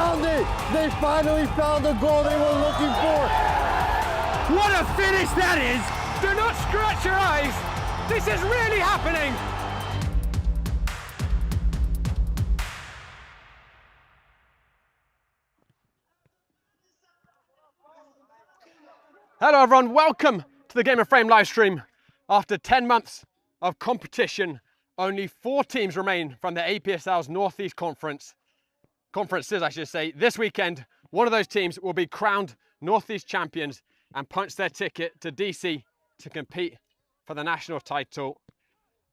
found it! They finally found the goal they were looking for! What a finish that is! Do not scratch your eyes! This is really happening! Hello everyone, welcome to the Game of Frame live stream. After 10 months of competition, only 4 teams remain from the APSL's Northeast conferences, I should say. This weekend, one of those teams will be crowned Northeast champions and punch their ticket to DC to compete for the national title.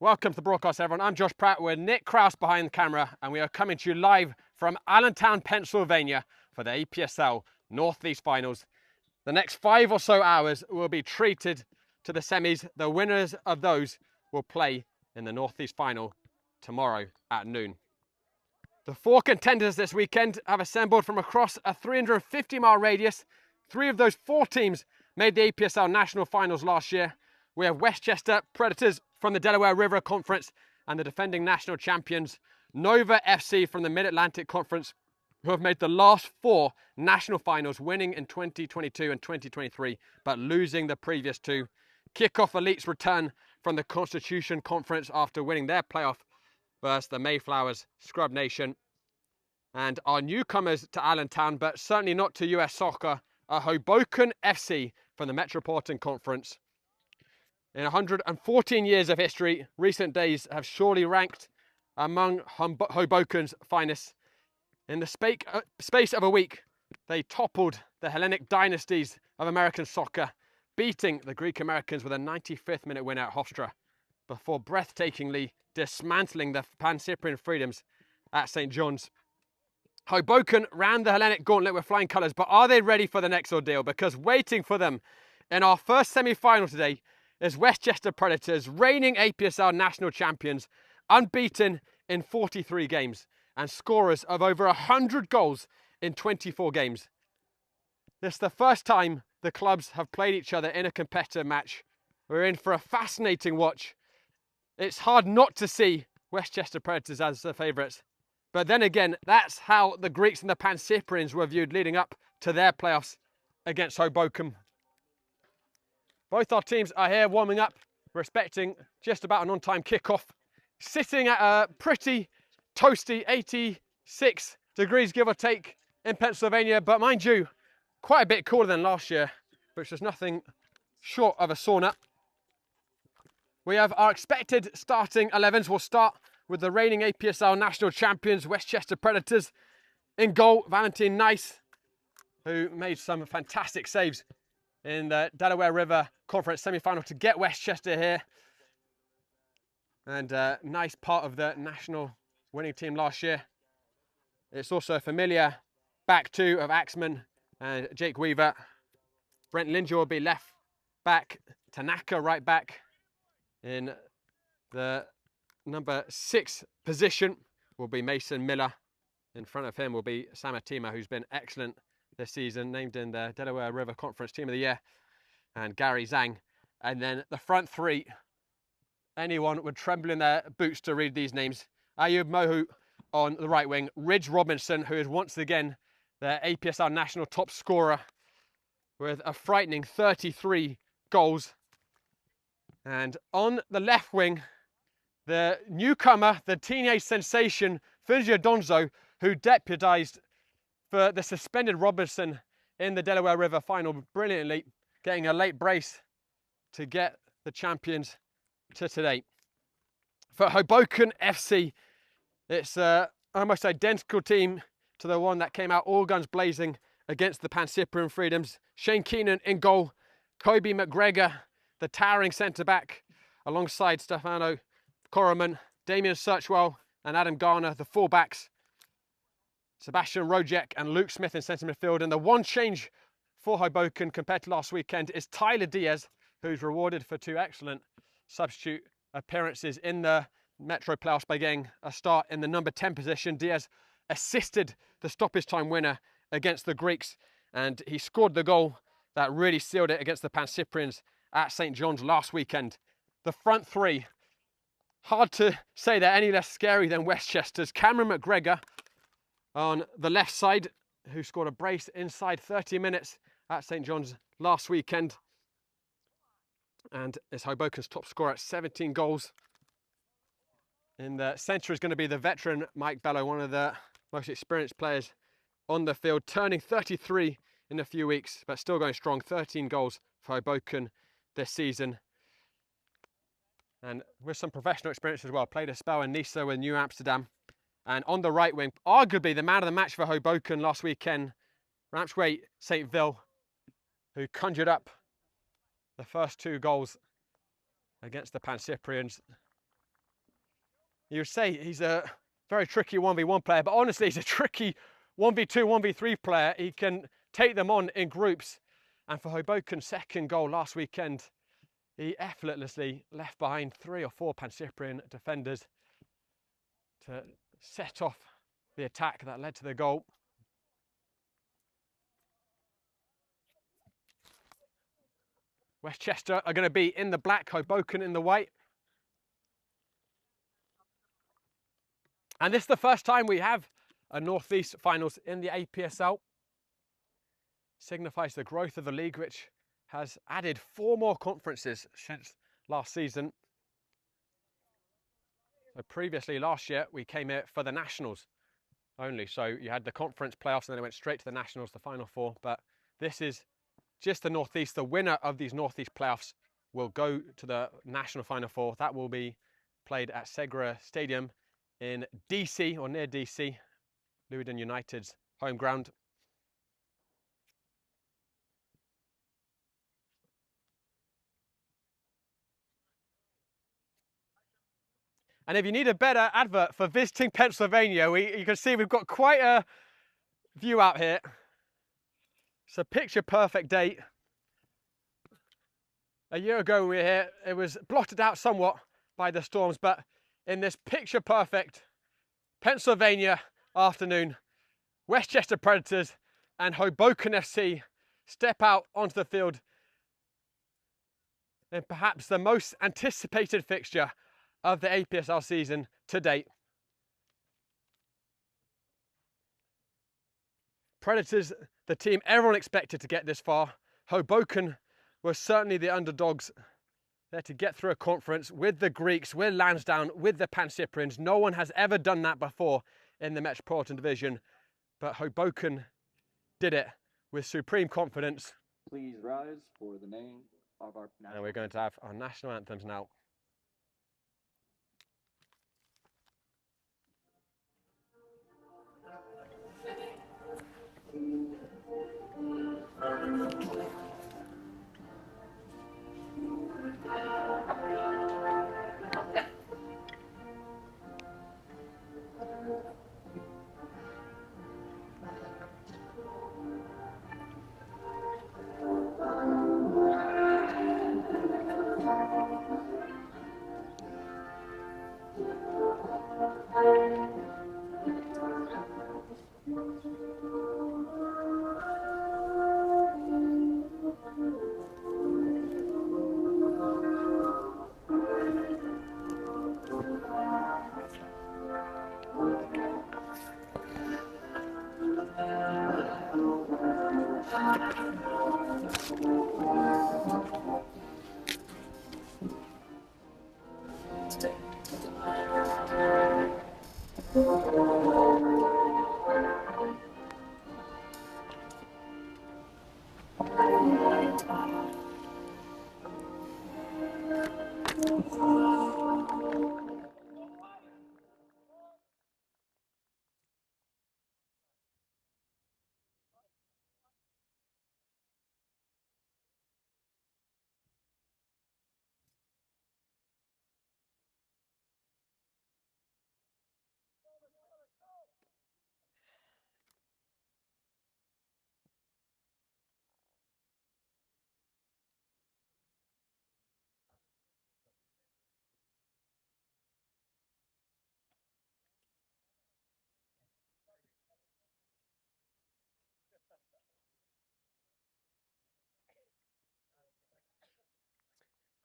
Welcome to the broadcast, everyone. I'm Josh Pratt with Nick Krause behind the camera, and we are coming to you live from Allentown, Pennsylvania for the APSL Northeast Finals. The next 5 or so hours will be treated to the semis. The winners of those will play in the Northeast Final tomorrow at noon. The 4 contenders this weekend have assembled from across a 350-mile radius. 3 of those 4 teams made the APSL National Finals last year. We have Westchester Predators from the Delaware River Conference and the defending national champions, Nova FC from the Mid-Atlantic Conference, who have made the last 4 national finals, winning in 2022 and 2023, but losing the previous 2. Kickoff Elites return from the Constitution Conference after winning their playoff versus the Mayflowers Scrub Nation. And our newcomers to Allentown, but certainly not to US soccer, are Hoboken FC from the Metropolitan Conference. In 114 years of history, recent days have surely ranked among Hoboken's finest. In the space of a week, they toppled the Hellenic dynasties of American soccer, beating the Greek Americans with a 95th minute win at Hofstra, before breathtakingly dismantling the Pan-Cyprian Freedoms at St. John's. Hoboken ran the Hellenic gauntlet with flying colours, but are they ready for the next ordeal? Because waiting for them in our first semi-final today is Westchester Predators, reigning APSL national champions, unbeaten in 43 games. And scorers of over 100 goals in 24 games. This is the first time the clubs have played each other in a competitive match. We're in for a fascinating watch. It's hard not to see Westchester Predators as the favourites. But then again, that's how the Greeks and the Pan-Cyprians were viewed leading up to their playoffs against Hoboken. Both our teams are here warming up. We're expecting just about an on-time kickoff. Sitting at a pretty toasty 86 degrees, give or take, in Pennsylvania, but mind you, quite a bit cooler than last year, which was nothing short of a sauna. We have our expected starting 11s. We'll start with the reigning APSL national champions, Westchester Predators. In goal, Valentin Nice, who made some fantastic saves in the Delaware River Conference semi-final to get Westchester here. And a nice part of the national winning team last year. It's also a familiar back 2 of Axman and Jake Weaver. Brent Linger will be left back. Tanaka right back. In the number 6 position will be Mason Miller. In front of him will be Sam Atima, who's been excellent this season, named in the Delaware River Conference Team of the Year, and Gary Zhang. And then the front 3, anyone would tremble in their boots to read these names. Ayub Mohu on the right wing, Ridge Robinson, who is once again the APSL national top scorer with a frightening 33 goals. And on the left wing, the newcomer, the teenage sensation, Fuzia Donzo, who deputised for the suspended Robinson in the Delaware River final brilliantly, getting a late brace to get the champions to today. For Hoboken FC, it's an almost identical team to the one that came out all guns blazing against the Pan-Cyprian Freedoms. Shane Keenan in goal, Kobe McGregor, the towering centre-back, alongside Stefano Koroman, Damian Searchwell and Adam Garner, the full-backs. Sebastian Rojek and Luke Smith in centre midfield. And the one change for Hoboken compared to last weekend is Tyler Diaz, who's rewarded for 2 excellent substitute appearances in the Metro playoffs by getting a start in the number 10 position. Diaz assisted the stoppage time winner against the Greeks, and he scored the goal that really sealed it against the Pan-Cyprians at St. John's last weekend. The front 3, hard to say they're any less scary than Westchester's. Cameron McGregor on the left side, who scored a brace inside 30 minutes at St John's last weekend, and is Hoboken's top scorer at 17 goals. In the centre is going to be the veteran Mike Bello, one of the most experienced players on the field, turning 33 in a few weeks, but still going strong. 13 goals for Hoboken this season, and with some professional experience as well. Played a spell in Nice with New Amsterdam. And on the right wing, arguably the man of the match for Hoboken last weekend, Ramsgate St Vil, who conjured up the first 2 goals against the Pan Cyprians. You would say he's a very tricky 1v1 player, but honestly, he's a tricky 1v2, 1v3 player. He can take them on in groups. And for Hoboken's second goal last weekend, he effortlessly left behind 3 or 4 Pan Cyprian defenders to set off the attack that led to the goal. Westchester are going to be in the black, Hoboken in the white. And this is the first time we have a North East finals in the APSL. Signifies the growth of the league, which has added 4 more conferences since last season. So previously, last year, we came here for the Nationals only. So you had the conference playoffs and then it went straight to the Nationals, the final 4. But this is just the North East. The winner of these North East playoffs will go to the National Final 4. That will be played at Segra Stadium in DC, or near DC, Leeuwarden United's home ground. And if you need a better advert for visiting Pennsylvania, you can see we've got quite a view out here. It's a picture perfect day. A year ago when we were here, it was blotted out somewhat by the storms, but in this picture perfect Pennsylvania afternoon, Westchester Predators and Hoboken FC step out onto the field in perhaps the most anticipated fixture of the APSL season to date. Predators, the team everyone expected to get this far. Hoboken was certainly the underdogs there to get through a conference with the Greeks, with Lansdowne, with the Pan Cyprians. No one has ever done that before in the Metropolitan Division, but Hoboken did it with supreme confidence. Please rise for the name of our national. And we're going to have our national anthems now.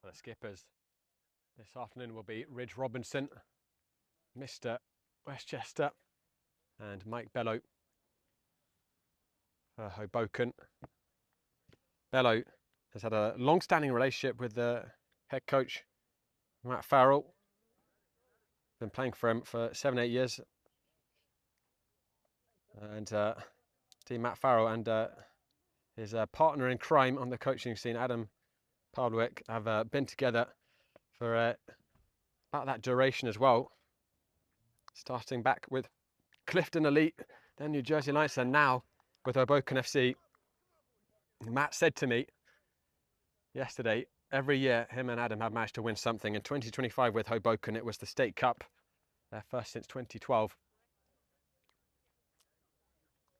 The skippers this afternoon will be Ridge Robinson, Mr. Westchester, and Mike Bello. for Hoboken. Bello has had a long-standing relationship with the head coach, Matt Farrell. Been playing for him for 7-8 years. And Team Matt Farrell and his partner in crime on the coaching scene, Adam Pawlwick, have been together for about that duration as well. Starting back with Clifton Elite, then New Jersey Lions, and now with Hoboken FC. Matt said to me yesterday, every year him and Adam have managed to win something. In 2025 with Hoboken, it was the State Cup, their first since 2012.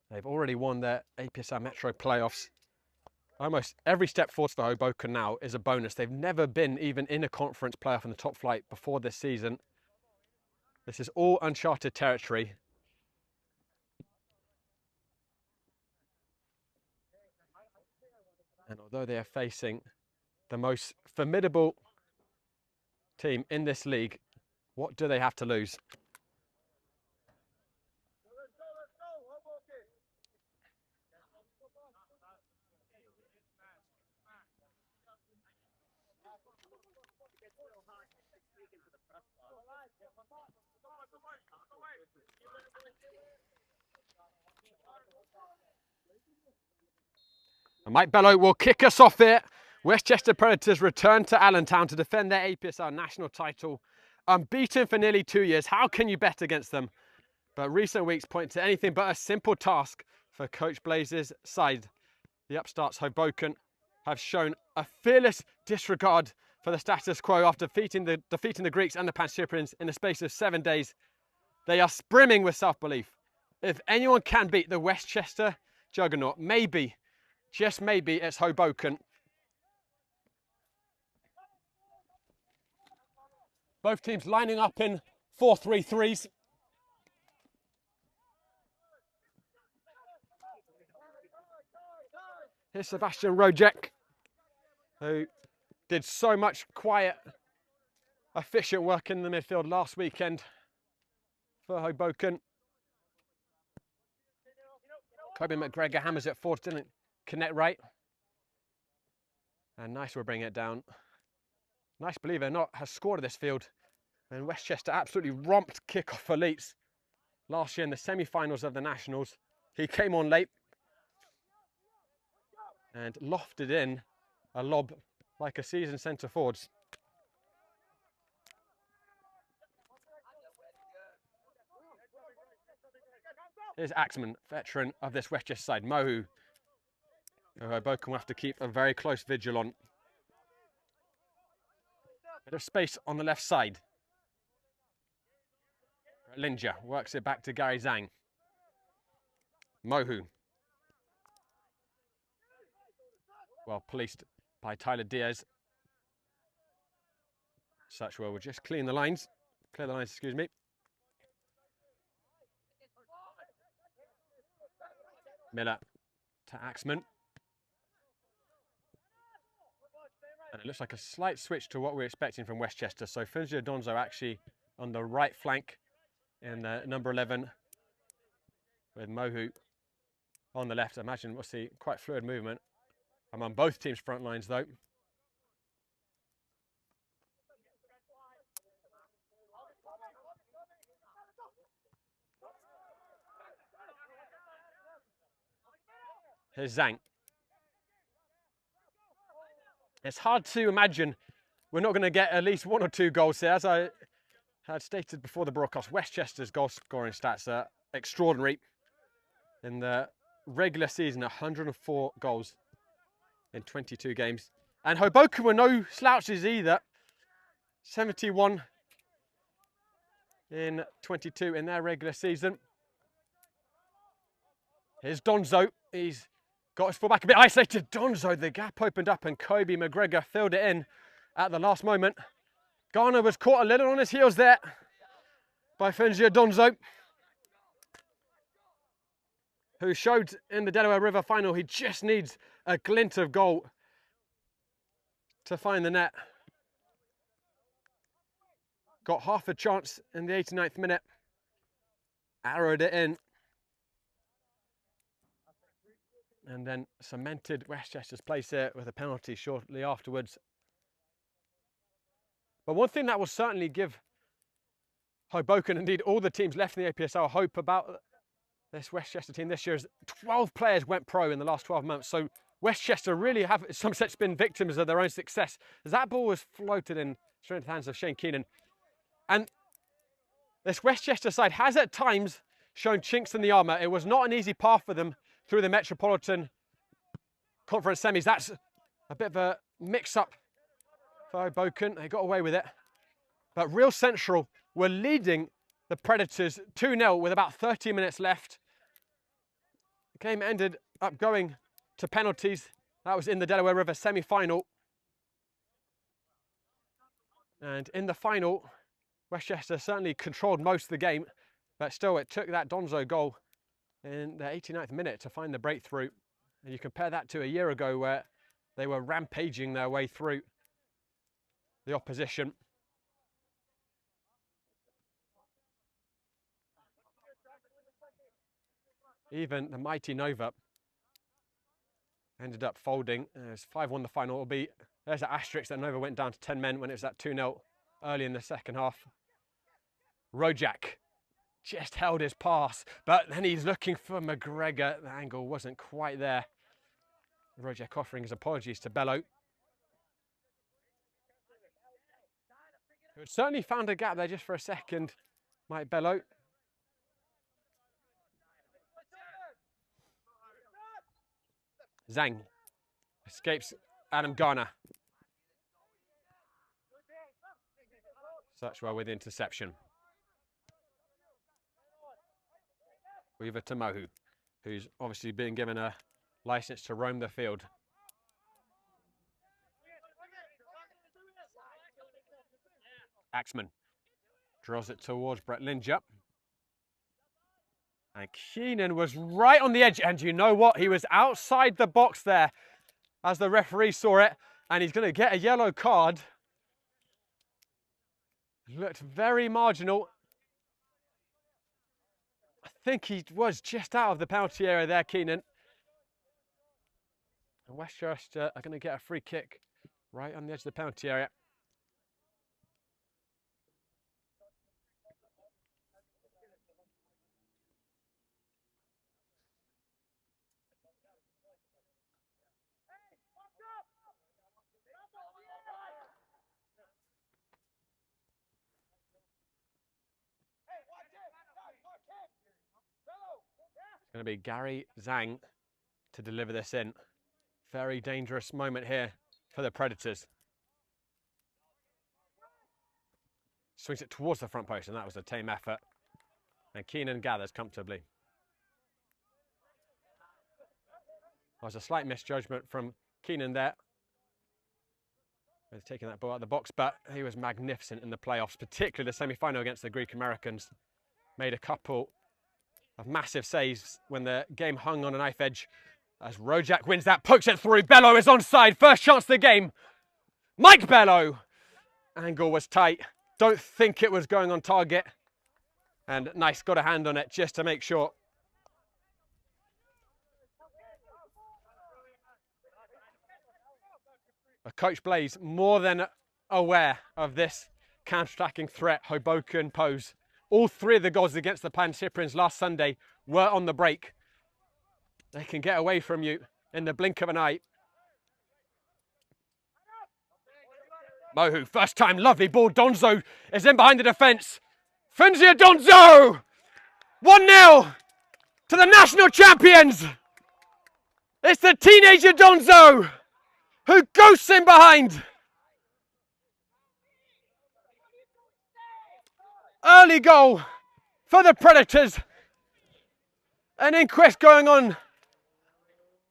They've already won their APSL Metro playoffs. Almost every step forward for Hoboken now is a bonus. They've never been even in a conference playoff in the top flight before this season. This is all uncharted territory. And although they are facing the most formidable team in this league, what do they have to lose? And Mike Bello will kick us off here. Westchester Predators return to Allentown to defend their APSL national title. Unbeaten for nearly 2 years. How can you bet against them? But recent weeks point to anything but a simple task for Coach Blaze's side. The upstarts Hoboken have shown a fearless disregard for the status quo after defeating the Greeks and the Pancyprians in the space of 7 days. They are brimming with self-belief. If anyone can beat the Westchester juggernaut, maybe, just maybe, it's Hoboken. Both teams lining up in 4-3-3s. Here's Sebastian Rojek, who did so much quiet, efficient work in the midfield last weekend for Hoboken. Kobe McGregor hammers it forward, didn't connect right. And Nice will bring it down. Nice, believe it or not, has scored at this field. And Westchester absolutely romped kickoff elites last year in the semi-finals of the Nationals. He came on late and lofted in a lob like a seasoned centre forwards. Here's Axman, veteran of this Westchester side, Mohu. Hoboken will have to keep a very close vigil on. Bit of space on the left side. Linja works it back to Gary Zhang. Mohu. Well policed by Tyler Diaz. Suchwell will just clear the lines, excuse me. Miller to Axman. And it looks like a slight switch to what we're expecting from Westchester. So Funzio Donzo actually on the right flank in number 11 with Mohu on the left. I imagine we'll see quite fluid movement among both teams' front lines though. Here's Zhang. It's hard to imagine we're not going to get at least 1 or 2 goals here. As I had stated before the broadcast, Westchester's goal scoring stats are extraordinary. In the regular season, 104 goals in 22 games. And Hoboken were no slouches either. 71 in 22 in their regular season. Here's Donzo. He's got his fullback a bit isolated. Donzo, the gap opened up and Kobe McGregor filled it in at the last moment. Garner was caught a little on his heels there by Funzio Donzo, who showed in the Delaware River final he just needs a glint of goal to find the net. Got half a chance in the 89th minute. Arrowed it in. and then cemented Westchester's place here with a penalty shortly afterwards. But one thing that will certainly give Hoboken, indeed all the teams left in the APSL, hope about this Westchester team this year is 12 players went pro in the last 12 months. So Westchester really have, in some sense, been victims of their own success. As that ball was floated in straight into the hands of Shane Keenan. And this Westchester side has at times shown chinks in the armour. It was not an easy path for them through the Metropolitan Conference semis. That's a bit of a mix-up for Hoboken. They got away with it. But Real Central were leading the Predators 2-0 with about 30 minutes left. The game ended up going to penalties. That was in the Delaware River semi-final. And in the final, Westchester certainly controlled most of the game, but still it took that Donzo goal in the 89th minute to find the breakthrough. And you compare that to a year ago where they were rampaging their way through the opposition. Even the mighty Nova ended up folding. It's 5-1 the final. It'll be, there's an asterisk that Nova went down to 10 men when it was at 2-0 early in the second half. Rojak just held his pass, but then he's looking for McGregor. The angle wasn't quite there. Rojak offering his apologies to Bello. Who certainly found a gap there just for a second, Mike Bello. Zhang escapes Adam Garner. Searchwell with interception. Weaver to Mohu, who's obviously been given a license to roam the field. Axman draws it towards Brett Linger. And Keenan was right on the edge. And you know what? He was outside the box there as the referee saw it. And he's going to get a yellow card. Looked very marginal. I think he was just out of the penalty area there, Keenan. And Westchester are going to get a free kick right on the edge of the penalty area. It's going to be Gary Zhang to deliver this in. Very dangerous moment here for the Predators. Swings it towards the front post, and that was a tame effort. And Keenan gathers comfortably. There was a slight misjudgment from Keenan there. He's taking that ball out of the box, but he was magnificent in the playoffs, particularly the semi-final against the Greek Americans. Made a couple of massive saves when the game hung on a knife edge. As Rojak wins that, pokes it through. Bello is onside. First chance of the game. Mike Bello. Angle was tight. Don't think it was going on target. And nice, got a hand on it just to make sure. Coach Blaze more than aware of this counter-attacking threat Hoboken pose. All three of the goals against the Pan Cyprians last Sunday were on the break. They can get away from you in the blink of an eye. Mohu, first time, lovely ball. Donzo is in behind the defence. Funzia Donzo! 1-0 to the national champions. It's the teenager Donzo who ghosts in behind. Early goal for the Predators. An inquest going on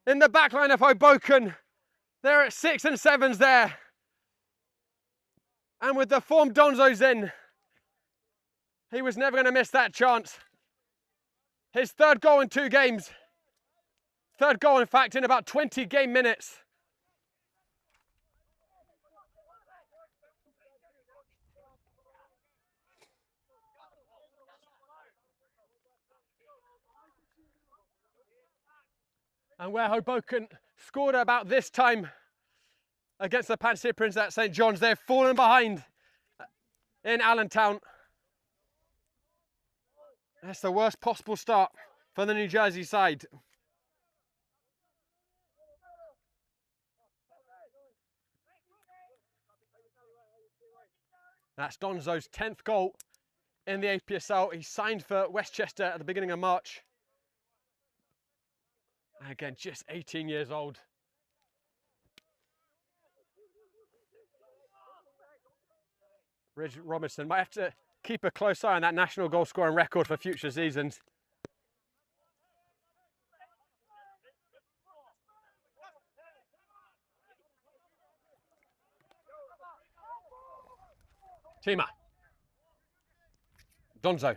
in the back line of Hoboken. They're at 6 and 7s there. And with the form Donzo's in, he was never going to miss that chance. His third goal in 2 games. Third goal, in fact, in about 20 game minutes. And where Hoboken scored about this time against the Pan Cyprians at St John's, they've fallen behind in Allentown. That's the worst possible start for the New Jersey side. That's Donzo's 10th goal in the APSL. He signed for Westchester at the beginning of March. And again, just 18 years old. Ridge Robinson might have to keep a close eye on that national goal scoring record for future seasons. Tima. Donzo.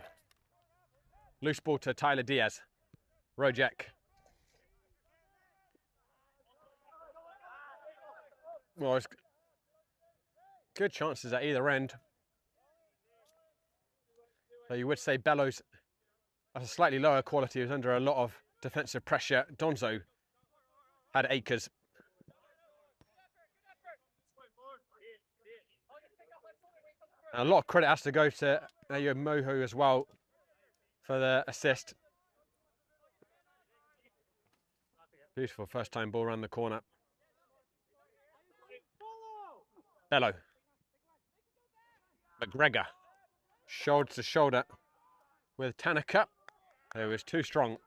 Loose ball to Tyler Diaz. Rojek. Well, it's good chances at either end. So you would say Bellows has a slightly lower quality. He was under a lot of defensive pressure. Donzo had acres. And a lot of credit has to go to Ayo Mohu as well for the assist. Beautiful first time ball around the corner. Bello. McGregor. Shoulder to shoulder with Tanaka, who was too strong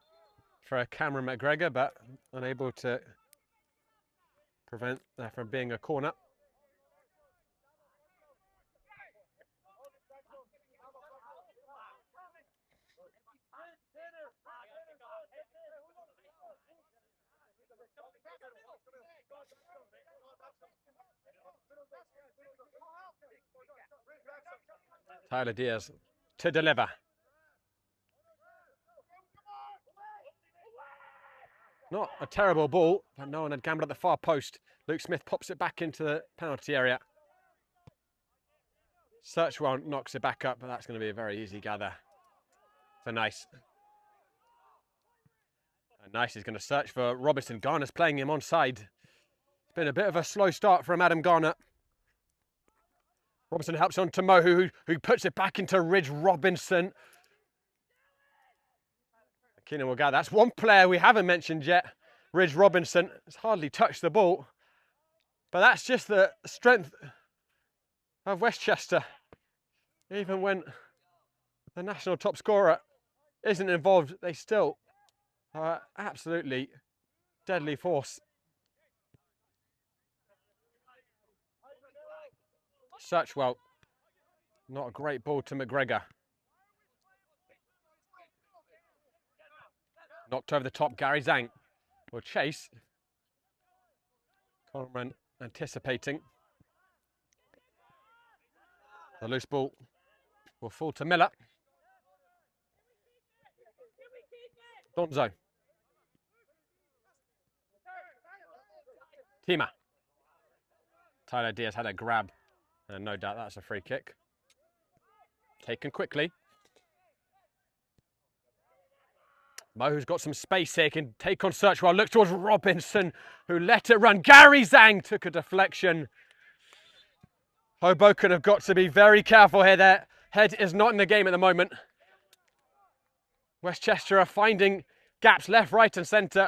for Cameron McGregor, but unable to prevent that from being a corner. Tyler Diaz to deliver. Not a terrible ball, but no one had gambled at the far post. Luke Smith pops it back into the penalty area. Searchwell knocks it back up, but that's going to be a very easy gather for Nice. And Nice is going to search for Robinson. Garner's playing him onside. It's been a bit of a slow start from Adam Garner. Robinson helps on to Mohu, who puts it back into Ridge Robinson. Keenan will gather. That's one player we haven't mentioned yet. Ridge Robinson has hardly touched the ball. But that's just the strength of Westchester. Even when the national top scorer isn't involved, they still are absolutely deadly force. Searchwell, not a great ball to McGregor. Knocked over the top, Gary Zhang will chase. Coleman anticipating. The loose ball will fall to Miller. Donzo. Tima. Tyler Diaz had a grab. And no doubt that's a free kick. Taken quickly. Mohu's got some space here, can take on Searchwell, look towards Robinson, who let it run. Gary Zhang took a deflection. Hoboken have got to be very careful here. Their head is not in the game at the moment. Westchester are finding gaps left, right and centre.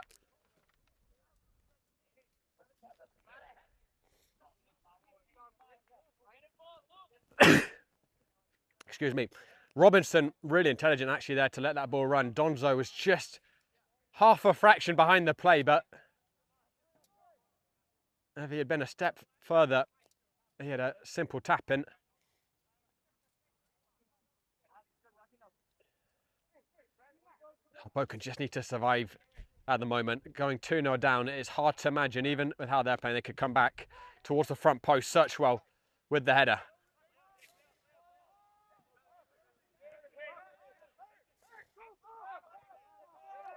Excuse me. Robinson, really intelligent actually there to let that ball run. Donzo was just half a fraction behind the play, but if he had been a step further, he had a simple tap in. Hoboken just need to survive at the moment. Going 2-0 down, it is hard to imagine, even with how they're playing, they could come back towards the front post. Searchwell with the header.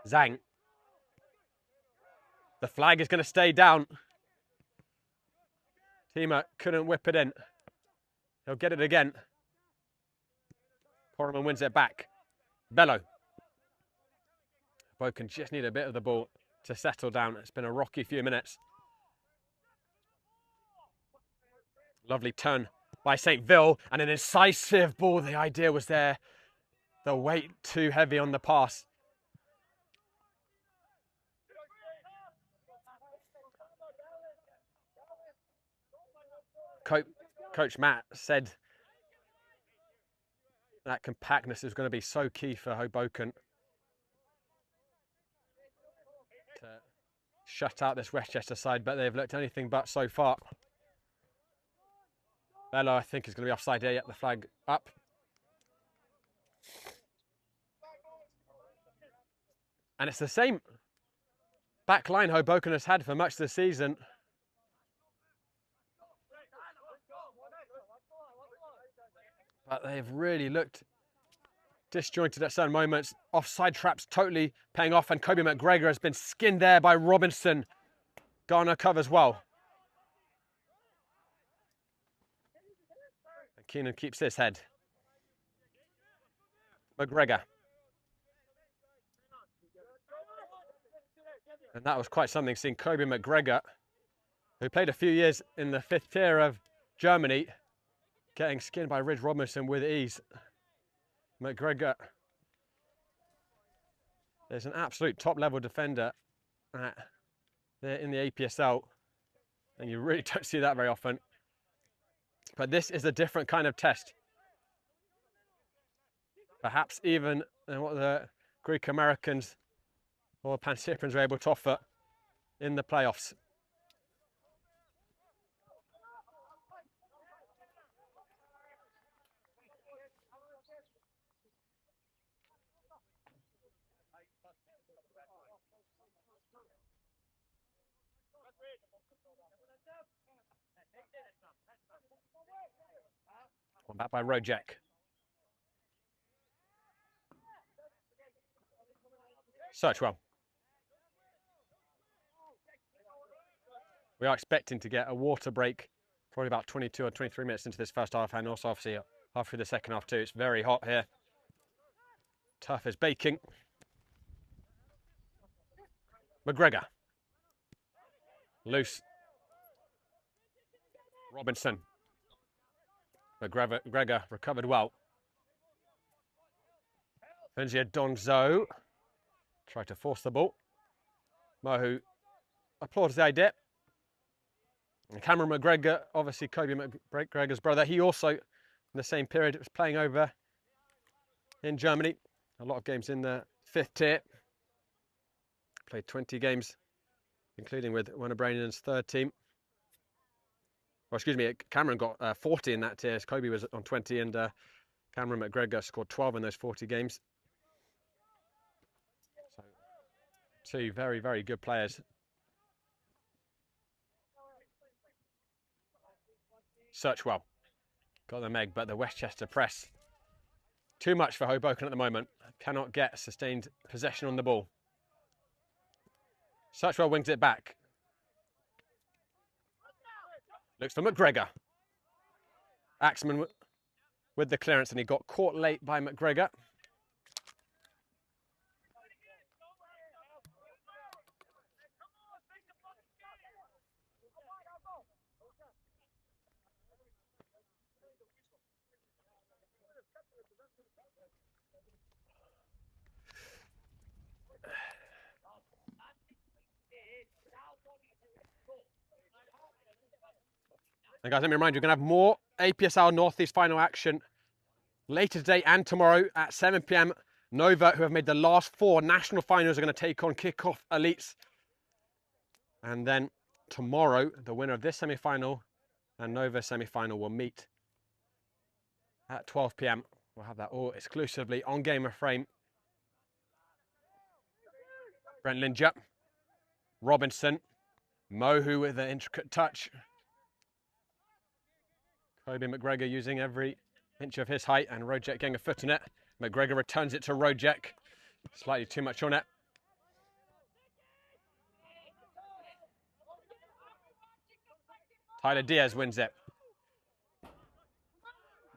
Zhang. The flag is going to stay down. Tima couldn't whip it in. He'll get it again. Corman wins it back. Bello. Hoboken just need a bit of the ball to settle down. It's been a rocky few minutes. Lovely turn by St. Ville and an incisive ball. The idea was there. The weight too heavy on the pass. Coach Matt said that compactness is going to be so key for Hoboken to shut out this Westchester side, but they've looked anything but so far. Bello, I think, is going to be offside here. Yet the flag up. And it's the same back line Hoboken has had for much of the season. But they've really looked disjointed at certain moments. Offside traps totally paying off, and Kobe McGregor has been skinned there by Robinson. Garner covers well. And Keenan keeps his head. McGregor. And that was quite something, seeing Kobe McGregor, who played a few years in the 5th tier of Germany, getting skinned by Ridge Robinson with ease. McGregor is an absolute top-level defender in the APSL, and you really don't see that very often. But this is a different kind of test. Perhaps even than what the Greek Americans or Pan Cyprians were able to offer in the playoffs. One back by Rojek. Searchwell. We are expecting to get a water break probably about 22 or 23 minutes into this first half, and also obviously half through the second half too. It's very hot here. Tough as baking. McGregor. Loose. Robinson. McGregor recovered well. Finzia Donzo tried to force the ball. Mohu applauds the idea. And Cameron McGregor, obviously Kobe McGregor's brother, he also, in the same period, was playing over in Germany. A lot of games in the 5th tier. Played 20 games, including with Winterbranian's 3rd team. Well, excuse me, Cameron got 40 in that tier. Kobe was on 20, and Cameron McGregor scored 12 in those 40 games. So, two very, very good players. Searchwell got the Meg, but the Westchester press. Too much for Hoboken at the moment. Cannot get sustained possession on the ball. Searchwell wings it back. Looks for McGregor. Axman with the clearance, and he got caught late by McGregor. And guys, let me remind you, we're going to have more APSL Northeast final action later today and tomorrow at 7 p.m. Nova, who have made the last 4 national finals, are going to take on Kick-Off Elites. And then tomorrow, the winner of this semi-final and Nova semi-final will meet at 12 p.m. We'll have that all exclusively on Gamer Frame. Brent Linger, Robinson, Mohu with an intricate touch. Kobe McGregor using every inch of his height, and Rojek getting a foot in it. McGregor returns it to Rojek. Slightly too much on it. Tyler Diaz wins it.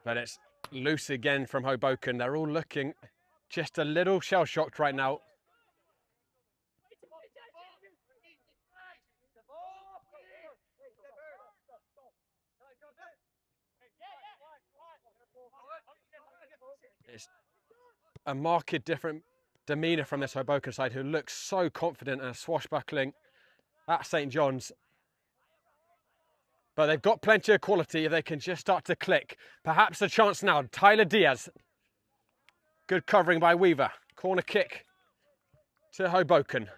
But it's loose again from Hoboken. They're all looking just a little shell-shocked right now. It's a marked different demeanour from this Hoboken side, who looks so confident and swashbuckling at St John's. But they've got plenty of quality if they can just start to click. Perhaps a chance now. Tyler Diaz. Good covering by Weaver. Corner kick to Hoboken.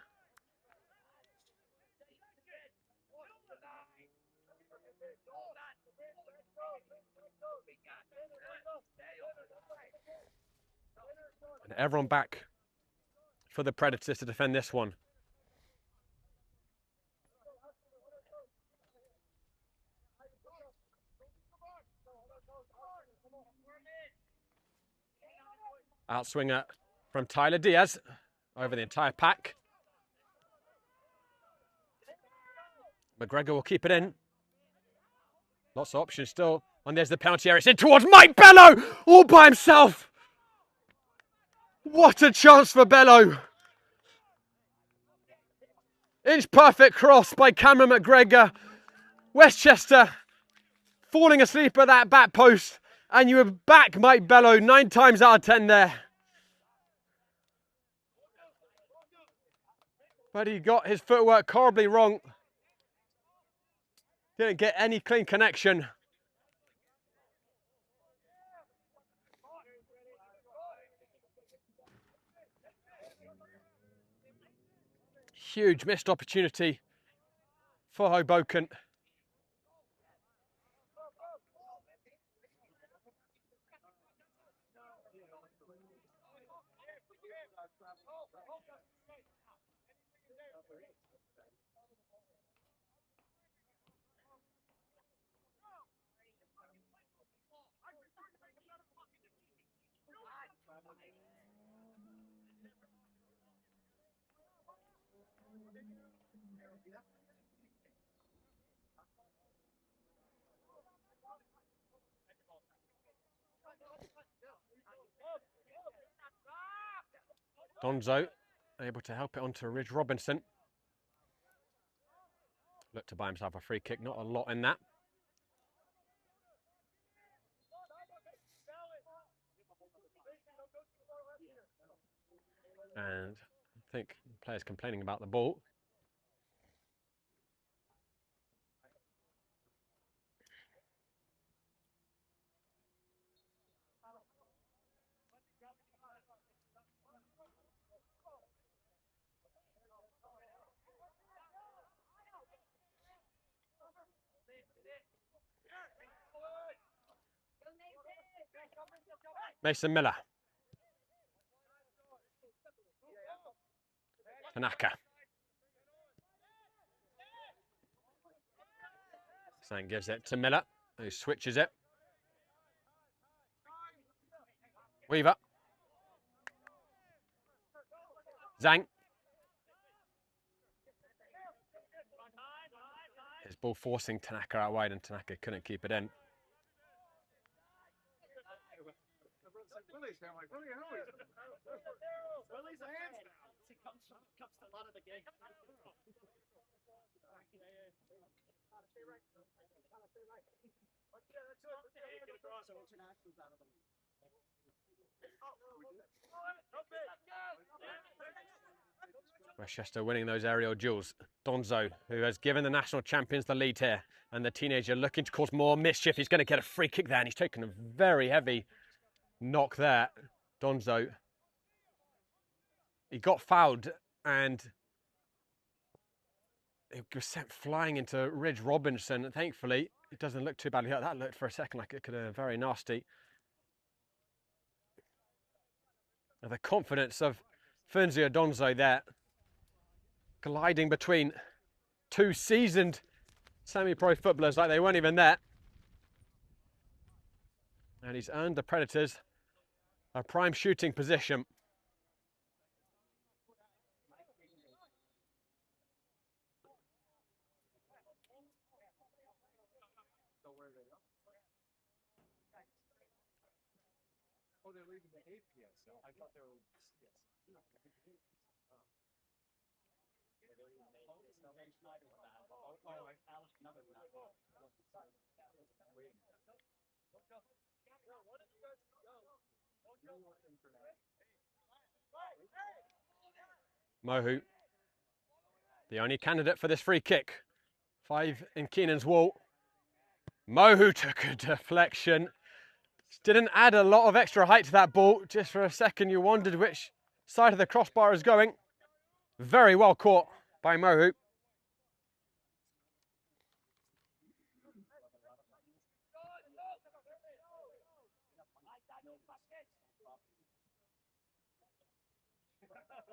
And everyone back for the Predators to defend this one. Outswinger from Tyler Diaz over the entire pack. McGregor will keep it in. Lots of options still. And there's the penalty area. It's in towards Mike Bello, all by himself. What a chance for Bello. Inch perfect cross by Cameron McGregor. Westchester falling asleep at that back post. And you were back Mike Bello 9 times out of 10 there. But he got his footwork horribly wrong. Didn't get any clean connection. Huge missed opportunity for Hoboken. Donzo able to help it onto Ridge Robinson. Looked to buy himself a free kick, not a lot in that. And I think the players complaining about the ball. Mason Miller. Tanaka. Sang gives it to Miller, who switches it. Weaver. Zhang. His ball forcing Tanaka out wide, and Tanaka couldn't keep it in. Westchester winning those aerial duels. Donzo, who has given the national champions the lead here, and the teenager looking to cause more mischief. He's going to get a free kick there, and he's taken a very heavy knock there. Donzo. He got fouled, and it was sent flying into Ridge Robinson. And thankfully, it doesn't look too badly hurt. That looked for a second like it could have been very nasty. And the confidence of Fernzio Donzo there, gliding between two seasoned semi-pro footballers like they weren't even there. And he's earned the Predators a prime shooting position. Oh, they're leaving the APSL. I thought they were. Mohu, the only candidate for this free kick. 5 in Keenan's wall. Mohu took a deflection. Didn't add a lot of extra height to that ball. Just for a second you wondered which side of the crossbar is going. Very well caught by Mohu.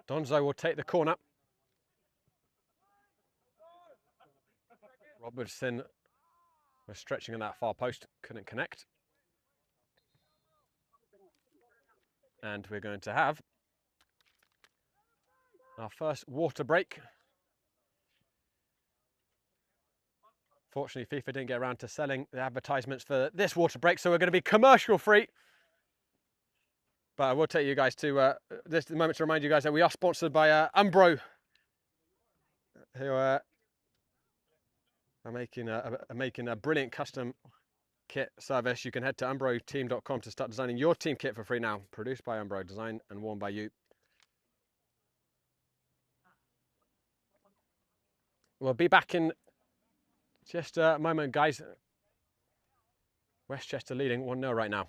Donzo will take the corner. Robertson was stretching in that far post, couldn't connect. And we're going to have our first water break. Fortunately, FIFA didn't get around to selling the advertisements for this water break, so we're going to be commercial free. But I will take you guys to this moment to remind you guys that we are sponsored by Umbro, who are making a brilliant custom kit service. You can head to umbroteam.com to start designing your team kit for free now. Produced by Umbro, designed and worn by you. We'll be back in just a moment, guys. Westchester leading 1-0 right now.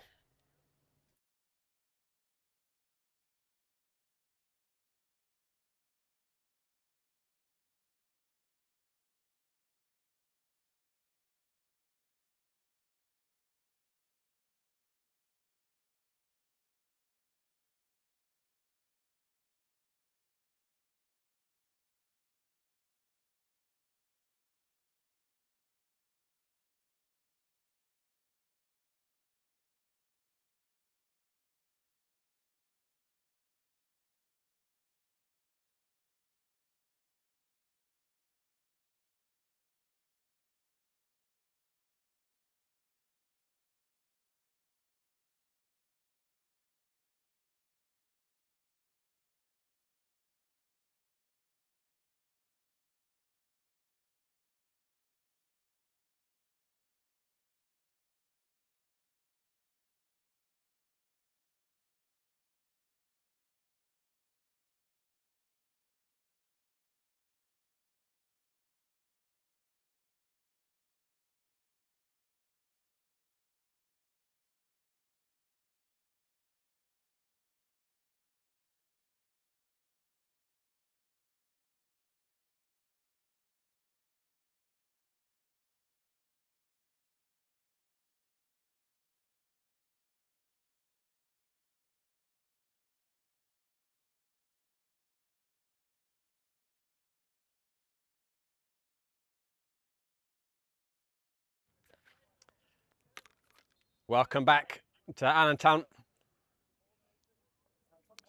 Welcome back to Allentown.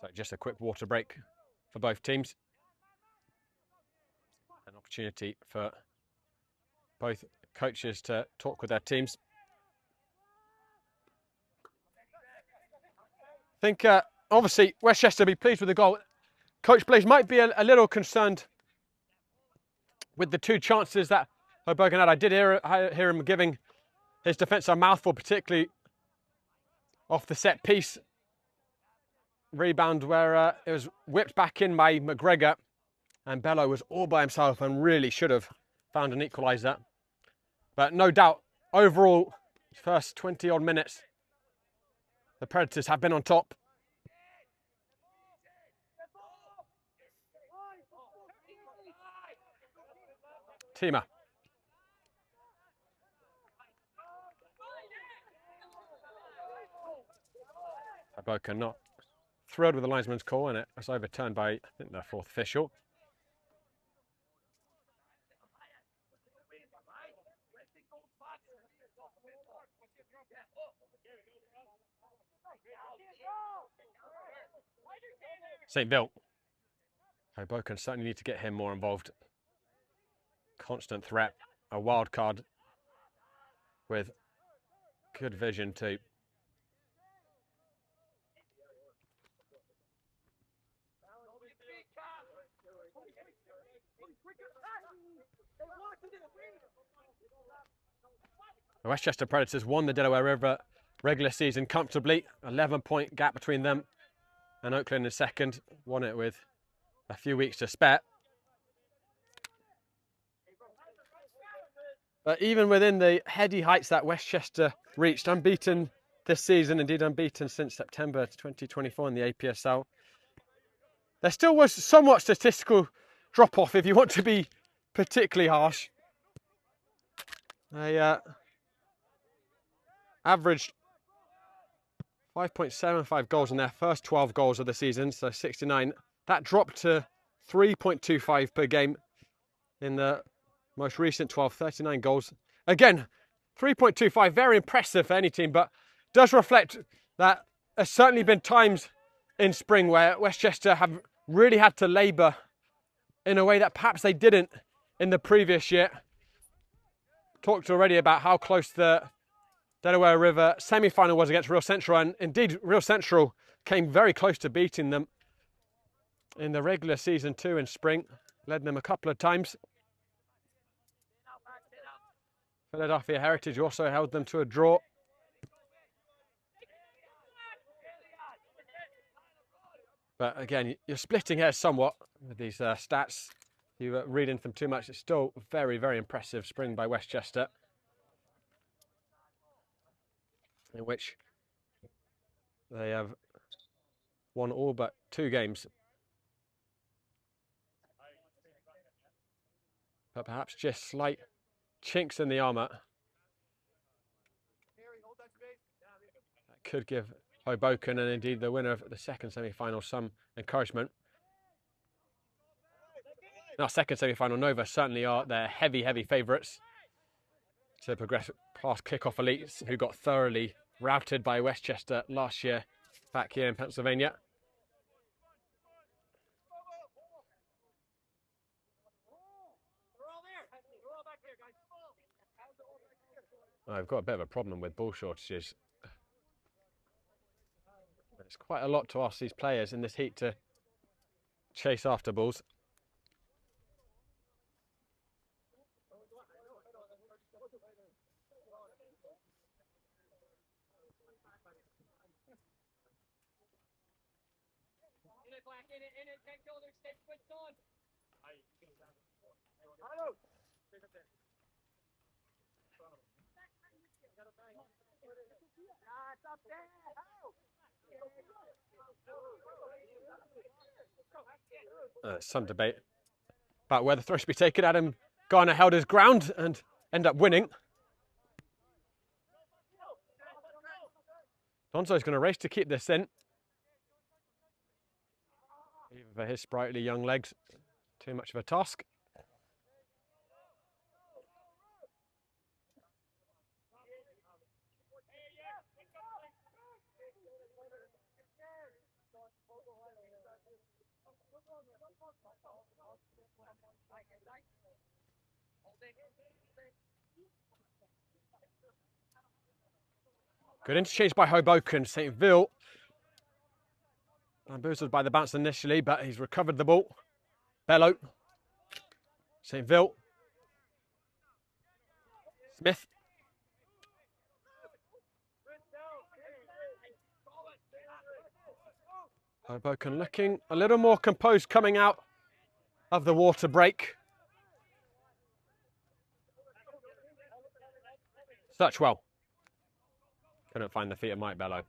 So just a quick water break for both teams. An opportunity for both coaches to talk with their teams. I think obviously Westchester will be pleased with the goal. Coach Blaze might be a little concerned with the 2 chances that Hoboken had. I did hear him giving his defence a mouthful, particularly off the set piece. Rebound where it was whipped back in by McGregor, and Bello was all by himself and really should have found an equaliser. But no doubt, overall, first 20 odd minutes, the Predators have been on top. Teamer. Hoboken not thrilled with the linesman's call, and it was overturned by, I think, the 4th official. St. Bill. Hoboken certainly need to get him more involved. Constant threat, a wild card with good vision too. The Westchester Predators won the Delaware River regular season comfortably. 11-point gap between them and Oakland in second. Won it with a few weeks to spare. But even within the heady heights that Westchester reached, unbeaten this season, indeed unbeaten since September 2024 in the APSL, there still was somewhat statistical drop-off if you want to be particularly harsh. They averaged 5.75 goals in their first 12 goals of the season, so 69. That dropped to 3.25 per game in the most recent 12, 39 goals. Again, 3.25, very impressive for any team, but does reflect that there's certainly been times in spring where Westchester have really had to labour in a way that perhaps they didn't in the previous year. Talked already about how close the Delaware River semi-final was against Real Central, and indeed Real Central came very close to beating them in the regular season too in spring. Led them a couple of times. Philadelphia Heritage also held them to a draw. But again, you're splitting hairs somewhat with these stats. If you read into them too much, it's still very, very impressive spring by Westchester, in which they have won all but 2 games. But perhaps just slight chinks in the armour that could give Hoboken, and indeed the winner of the second semi-final, some encouragement. Now, second semi-final, Nova certainly are their heavy favourites to progress past kick-off elites, who got thoroughly routed by Westchester last year back here in Pennsylvania. I've got a bit of a problem with ball shortages. It's quite a lot to ask these players in this heat to chase after balls. Some debate about where the throw should be taken. Adam Garner held his ground and ended up winning. Donzo's going to race to keep this in. Even for his sprightly young legs, too much of a task. Good interchange by Hoboken. St. Ville bamboozled by the bounce initially, but he's recovered the ball. Bello. St. Ville. Smith. Hoboken looking a little more composed coming out of the water break. Suchwell. Couldn't find the feet of Mike Bello.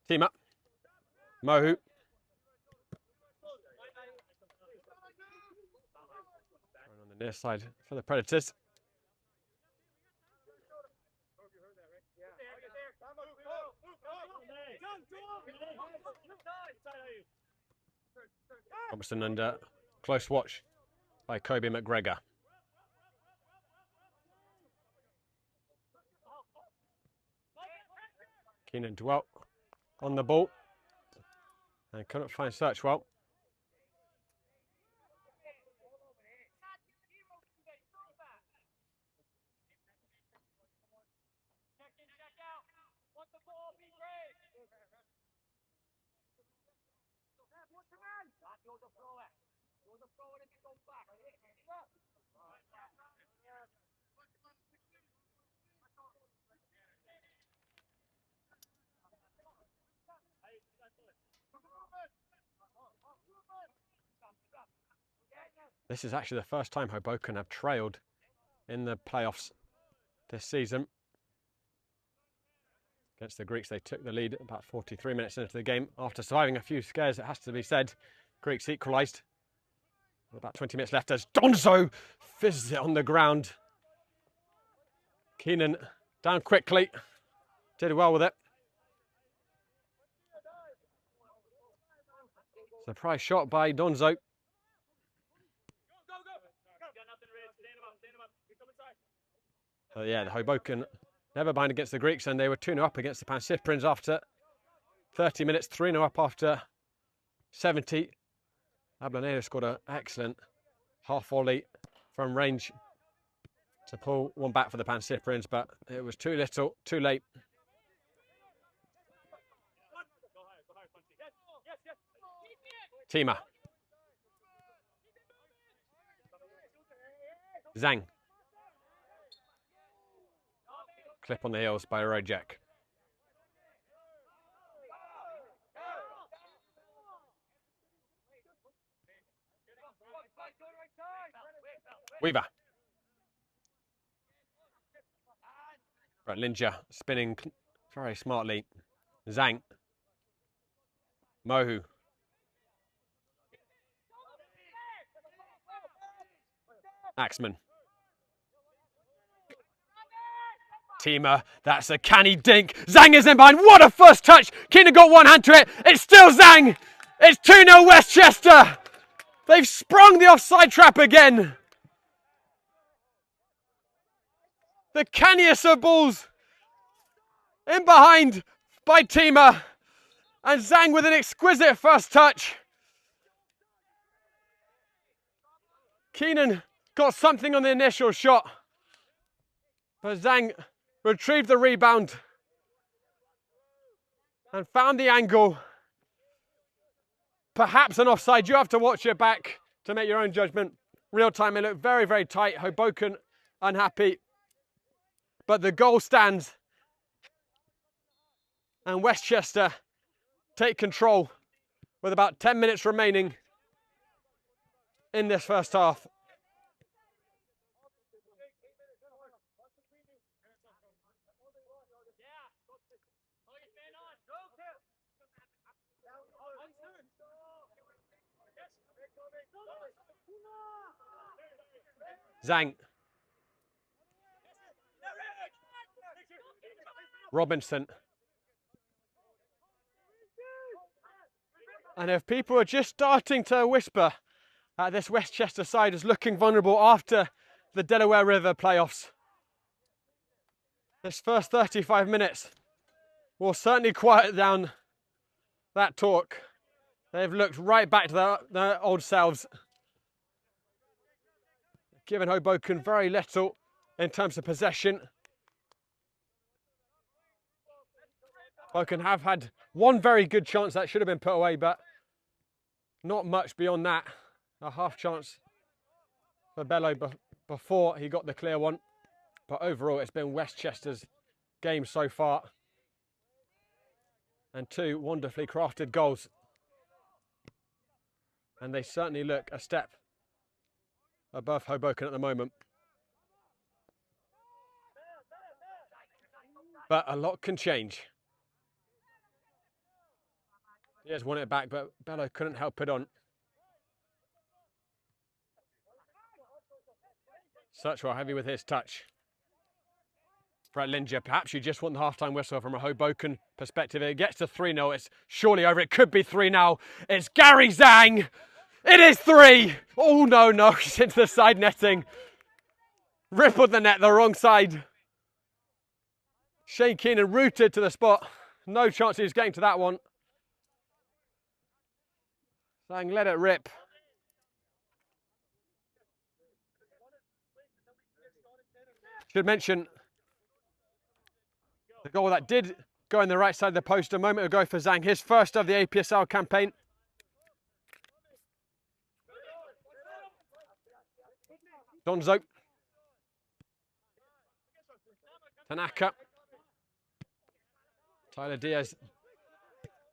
Team up. Mohu. On the near side for the Predators. Thompson under close watch by Kobe McGregor. Keenan dwelt on the ball and couldn't find Searchwell. This is actually the first time Hoboken have trailed in the playoffs this season. Against the Greeks, they took the lead about 43 minutes into the game. After surviving a few scares, it has to be said, Greeks equalised. About 20 minutes left as Donzo fizzes it on the ground. Keenan down quickly, did well with it. Surprise shot by Donzo. So yeah, the Hoboken never behind against the Greeks, and they were 2-0 up against the Pancyprians after 30 minutes, 3-0 up after 70. Ablaneda scored an excellent half volley from range to pull one back for the Pancyprians, but it was too little, too late. Tima. Zhang. Clip on the heels by Rojek. Weaver. Right, Linja spinning very smartly. Zhang. Mohu. Axman. Tima, that's a canny dink. Zhang is in behind. What a first touch. Keenan got one hand to it. It's still Zhang. It's 2-0 Westchester. They've sprung the offside trap again. The canniest of balls in behind by Tima. And Zhang with an exquisite first touch. Keenan got something on the initial shot, but Zhang retrieved the rebound and found the angle. Perhaps an offside. You have to watch it back to make your own judgment. Real time, it looked very, very tight. Hoboken unhappy, but the goal stands and Westchester take control with about 10 minutes remaining in this first half. Zhang. Robinson. And if people are just starting to whisper at this Westchester side is looking vulnerable after the Delaware River playoffs, this first 35 minutes will certainly quiet down that talk. They've looked right back to their old selves. Given Hoboken very little in terms of possession. Hoboken have had one very good chance that should have been put away, but not much beyond that. A half chance for Bello before he got the clear one. But overall, it's been Westchester's game so far. And two wonderfully crafted goals. And they certainly look a step above Hoboken at the moment. But a lot can change. He has won it back, but Bello couldn't help put on. Searchwell heavy with his touch. Brett Linger, perhaps you just want the half-time whistle from a Hoboken perspective. It gets to 3-0. It's surely over. It could be 3 now. It's Gary Zhang. It is 3. Oh, no, no. It's into the side netting. Rippled the net the wrong side. Shane Keenan rooted to the spot. No chance he was getting to that one. Zhang let it rip. Should mention the goal that did go in the right side of the post a moment ago for Zhang, his first of the APSL campaign. Donzo. Tanaka. Tyler Diaz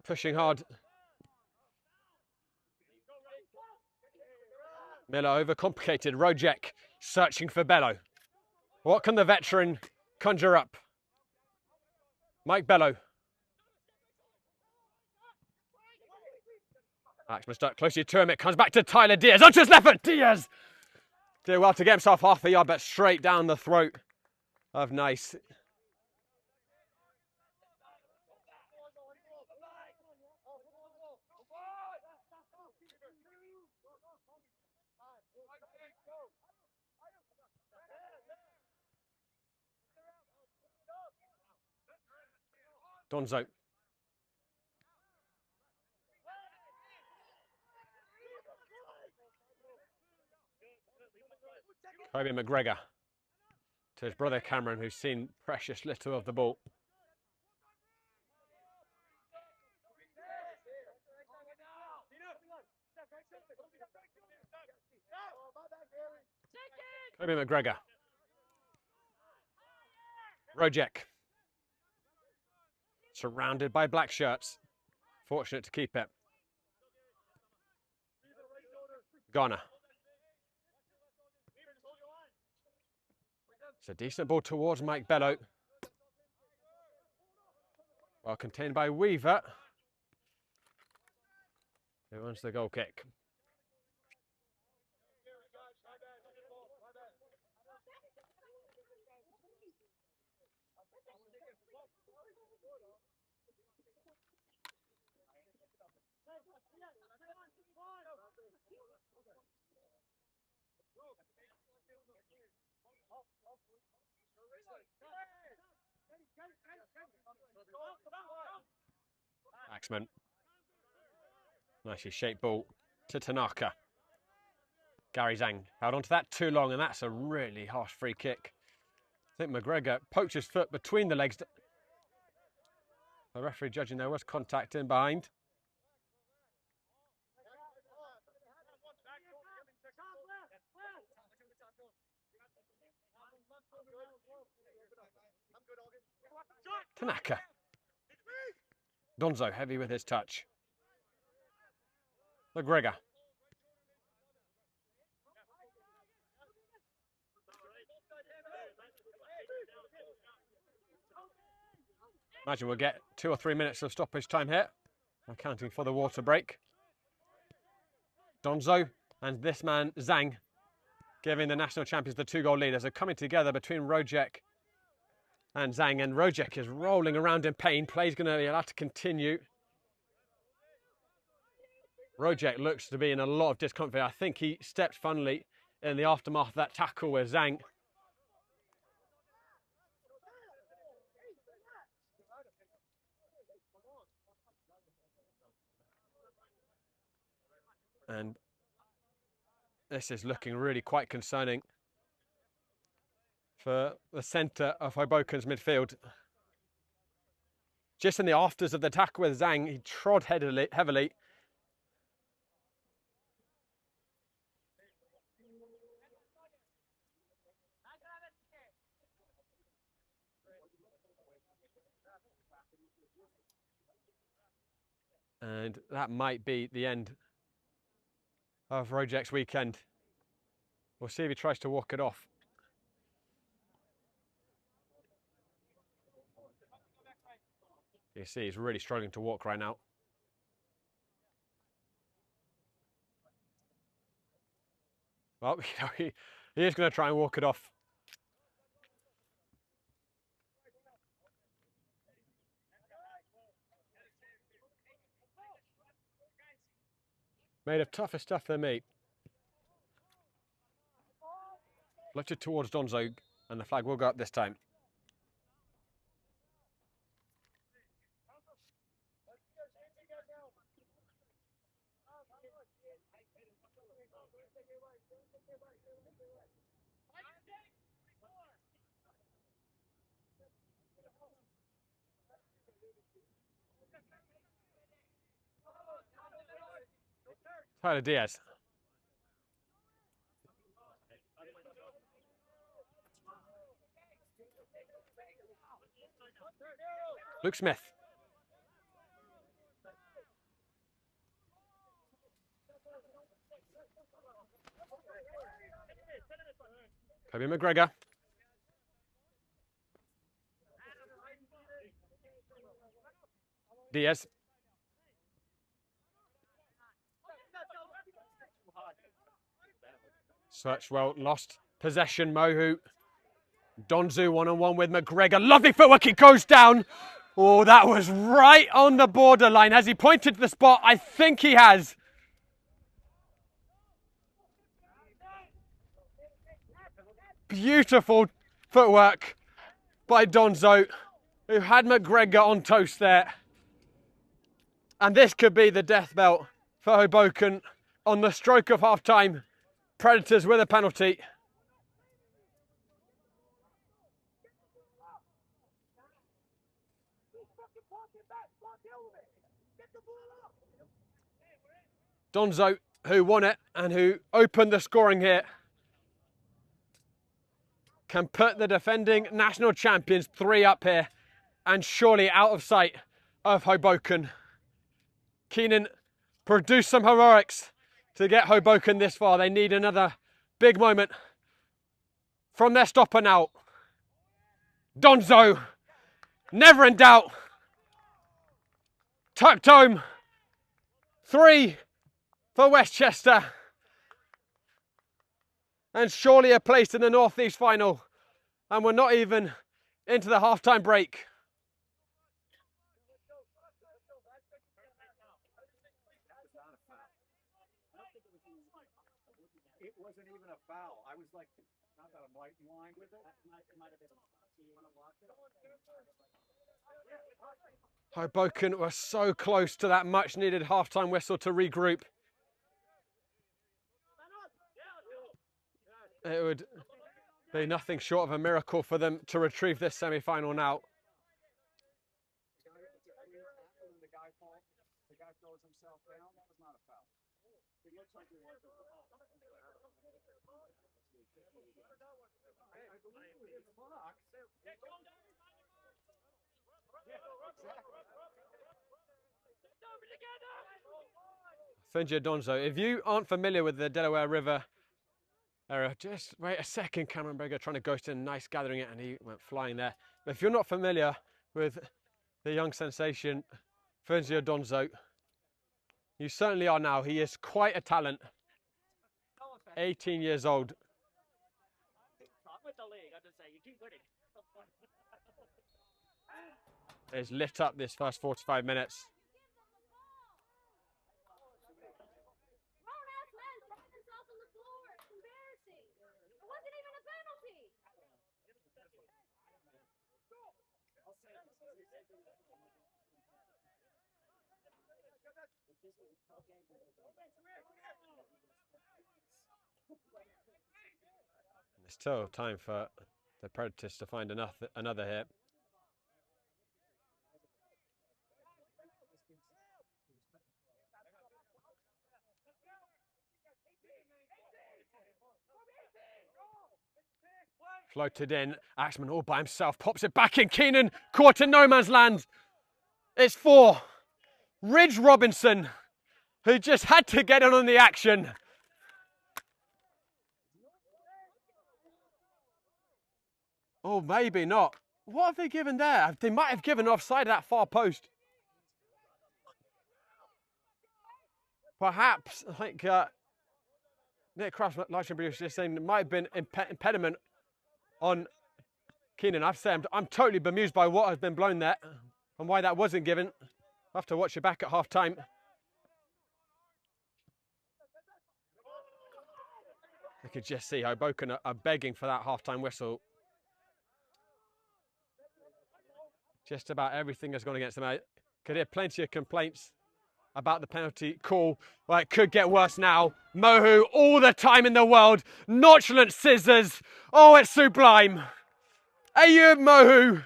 pushing hard. Miller overcomplicated. Rojek searching for Bello. What can the veteran conjure up? Mike Bello. Axman stuck closely to him. It comes back to Tyler Diaz. Onto his left foot. Diaz did well to get himself half a yard, but straight down the throat of Nice. Donzo. Kobe McGregor to his brother Cameron, who's seen precious little of the ball. Kobe McGregor. Rojek. Surrounded by black shirts. Fortunate to keep it. Ghana. It's a decent ball towards Mike Bello. Well contained by Weaver. Who wants the goal kick? Axman. Nicely shaped ball to Tanaka. Gary Zhang held onto that too long, and that's a really harsh free kick. I think McGregor poked his foot between the legs. The referee judging there was contact in behind. Tanaka. Donzo heavy with his touch. McGregor. Imagine we'll get 2 or 3 minutes of stoppage time here, accounting for the water break. Donzo and this man, Zhang, giving the national champions the 2-goal lead as they're coming together between Rojek and Zhang. And Rojek is rolling around in pain. Play's going to be allowed to continue. Rojek looks to be in a lot of discomfort. I think he stepped funnily in the aftermath of that tackle with Zhang. And this is looking really quite concerning for the centre of Hoboken's midfield. Just in the afters of the tackle with Zhang, he trod heavily. And that might be the end of Rojek's weekend. We'll see if he tries to walk it off. You see he's really struggling to walk right now. Well, he is going to try and walk it off. Made of tougher stuff than meat. Lifted towards Donzo, and the flag will go up this time. Tyler Diaz. Luke Smith. Kobe McGregor. Diaz. Searchwell lost possession. Mohu. Donzu one-on-one with McGregor. Lovely footwork. It goes down. Oh, that was right on the borderline. Has he pointed to the spot? I think he has. Beautiful footwork by Donzo, who had McGregor on toast there. And this could be the death belt for Hoboken on the stroke of half-time. Predators with a penalty. Donzo, who won it and who opened the scoring here, can put the defending national champions 3 up here and surely out of sight of Hoboken. Keenan produced some heroics to get Hoboken this far. They need another big moment from their stopper now. Donzo, never in doubt. Tucked home. 3 for Westchester. And surely a place in the North East final. And we're not even into the half-time break. It wasn't even a foul. I was like, not that I'm right in line with it. Hoboken were so close to that much-needed half-time whistle to regroup. It would be nothing short of a miracle for them to retrieve this semi-final now. The guy throws himself down. That was not a foul. It looks like it was. I believe it was his box. Finja Donzo, if you aren't familiar with the Delaware River area, just wait a second. Cameron Berger trying to ghost in, nice gathering it, and he went flying there. But if you're not familiar with the young sensation, Finja Donzo, you certainly are now. He is quite a talent. 18 years old. He's lit up this first 45 minutes. There's still time for the Predators to find another hit. Floated in, Axman all by himself, pops it back in, Keenan caught in no man's land. It's 4. Ridge Robinson, who just had to get in on the action. Oh, maybe not. What have they given there? They might have given offside that far post. Perhaps, like Nick Kraft, live stream producer, just saying it might have been impediment on Keenan. I've said I'm totally bemused by what has been blown there and why that wasn't given. I'll have to watch it back at half time. I could just see Hoboken are begging for that half-time whistle. Just about everything has gone against them. I could hear plenty of complaints about the penalty call. Well, it could get worse now. Mohu, all the time in the world. Nonchalant scissors. Oh, it's sublime. Ayub Mohu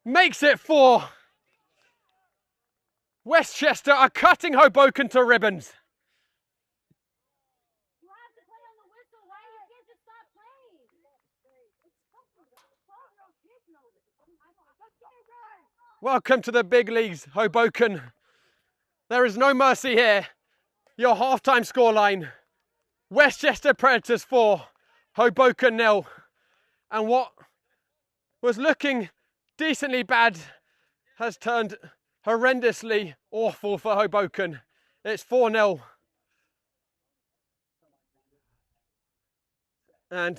makes it 4. Westchester are cutting Hoboken to ribbons. You have to play on the whistle, right? You can't just stop playing. Welcome to the big leagues, Hoboken. There is no mercy here. Your half-time scoreline, Westchester Predators 4, Hoboken 0. And what was looking decently bad has turned horrendously awful for Hoboken. It's 4-0. And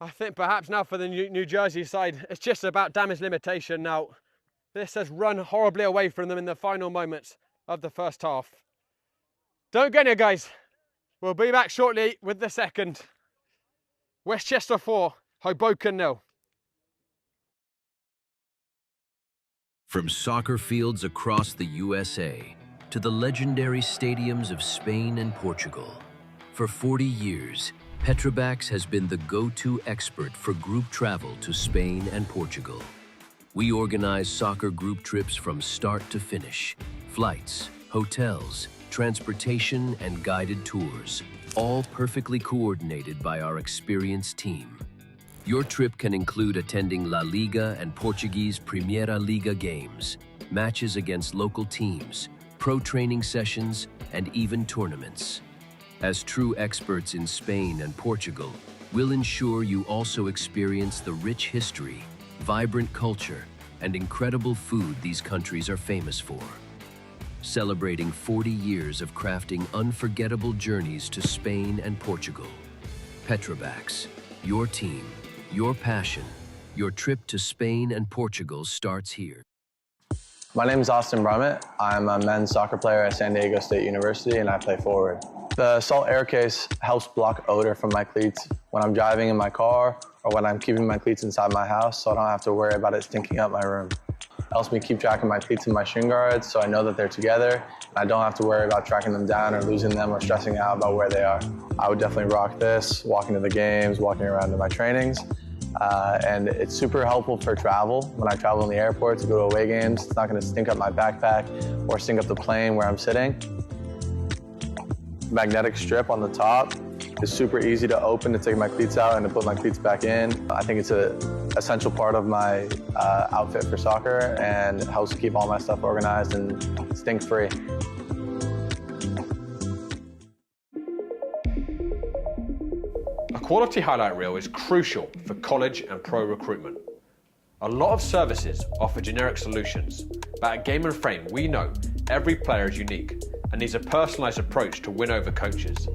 I think perhaps now for the New Jersey side, it's just about damage limitation now. This has run horribly away from them in the final moments of the first half. Don't get it, guys. We'll be back shortly with the second. Westchester 4, Hoboken 0. From soccer fields across the USA to the legendary stadiums of Spain and Portugal, for 40 years, Petrobax has been the go-to expert for group travel to Spain and Portugal. We organize soccer group trips from start to finish, flights, hotels, transportation, and guided tours, all perfectly coordinated by our experienced team. Your trip can include attending La Liga and Portuguese Primeira Liga games, matches against local teams, pro training sessions, and even tournaments. As true experts in Spain and Portugal, we'll ensure you also experience the rich history, vibrant culture, and incredible food these countries are famous for. Celebrating 40 years of crafting unforgettable journeys to Spain and Portugal. Petrobax, your team, your passion, your trip to Spain and Portugal starts here. My name is Austin Brummett. I'm a men's soccer player at San Diego State University, and I play forward. The Salt Air Case helps block odor from my cleats when I'm driving in my car or when I'm keeping my cleats inside my house, so I don't have to worry about it stinking up my room. It helps me keep track of my cleats and my shin guards so I know that they're together, and I don't have to worry about tracking them down or losing them or stressing out about where they are. I would definitely rock this, walking to the games, walking around to my trainings. And it's super helpful for travel. When I travel in the airport to go to away games, it's not going to stink up my backpack or stink up the plane where I'm sitting. Magnetic strip on the top is super easy to open to take my cleats out and to put my cleats back in. I think it's an essential part of my outfit for soccer, and it helps keep all my stuff organized and stink-free. A quality highlight reel is crucial for college and pro recruitment. A lot of services offer generic solutions, but at Game & Frame we know every player is unique and needs a personalised approach to win over coaches.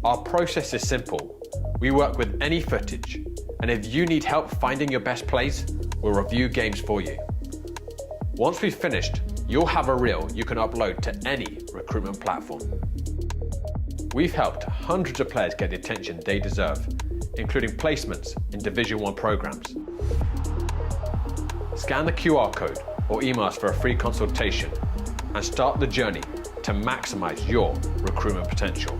Our process is simple. We work with any footage, and if you need help finding your best plays, we'll review games for you. Once we've finished, you'll have a reel you can upload to any recruitment platform. We've helped hundreds of players get the attention they deserve, including placements in Division 1 programs. Scan the QR code or email us for a free consultation and start the journey to maximize your recruitment potential.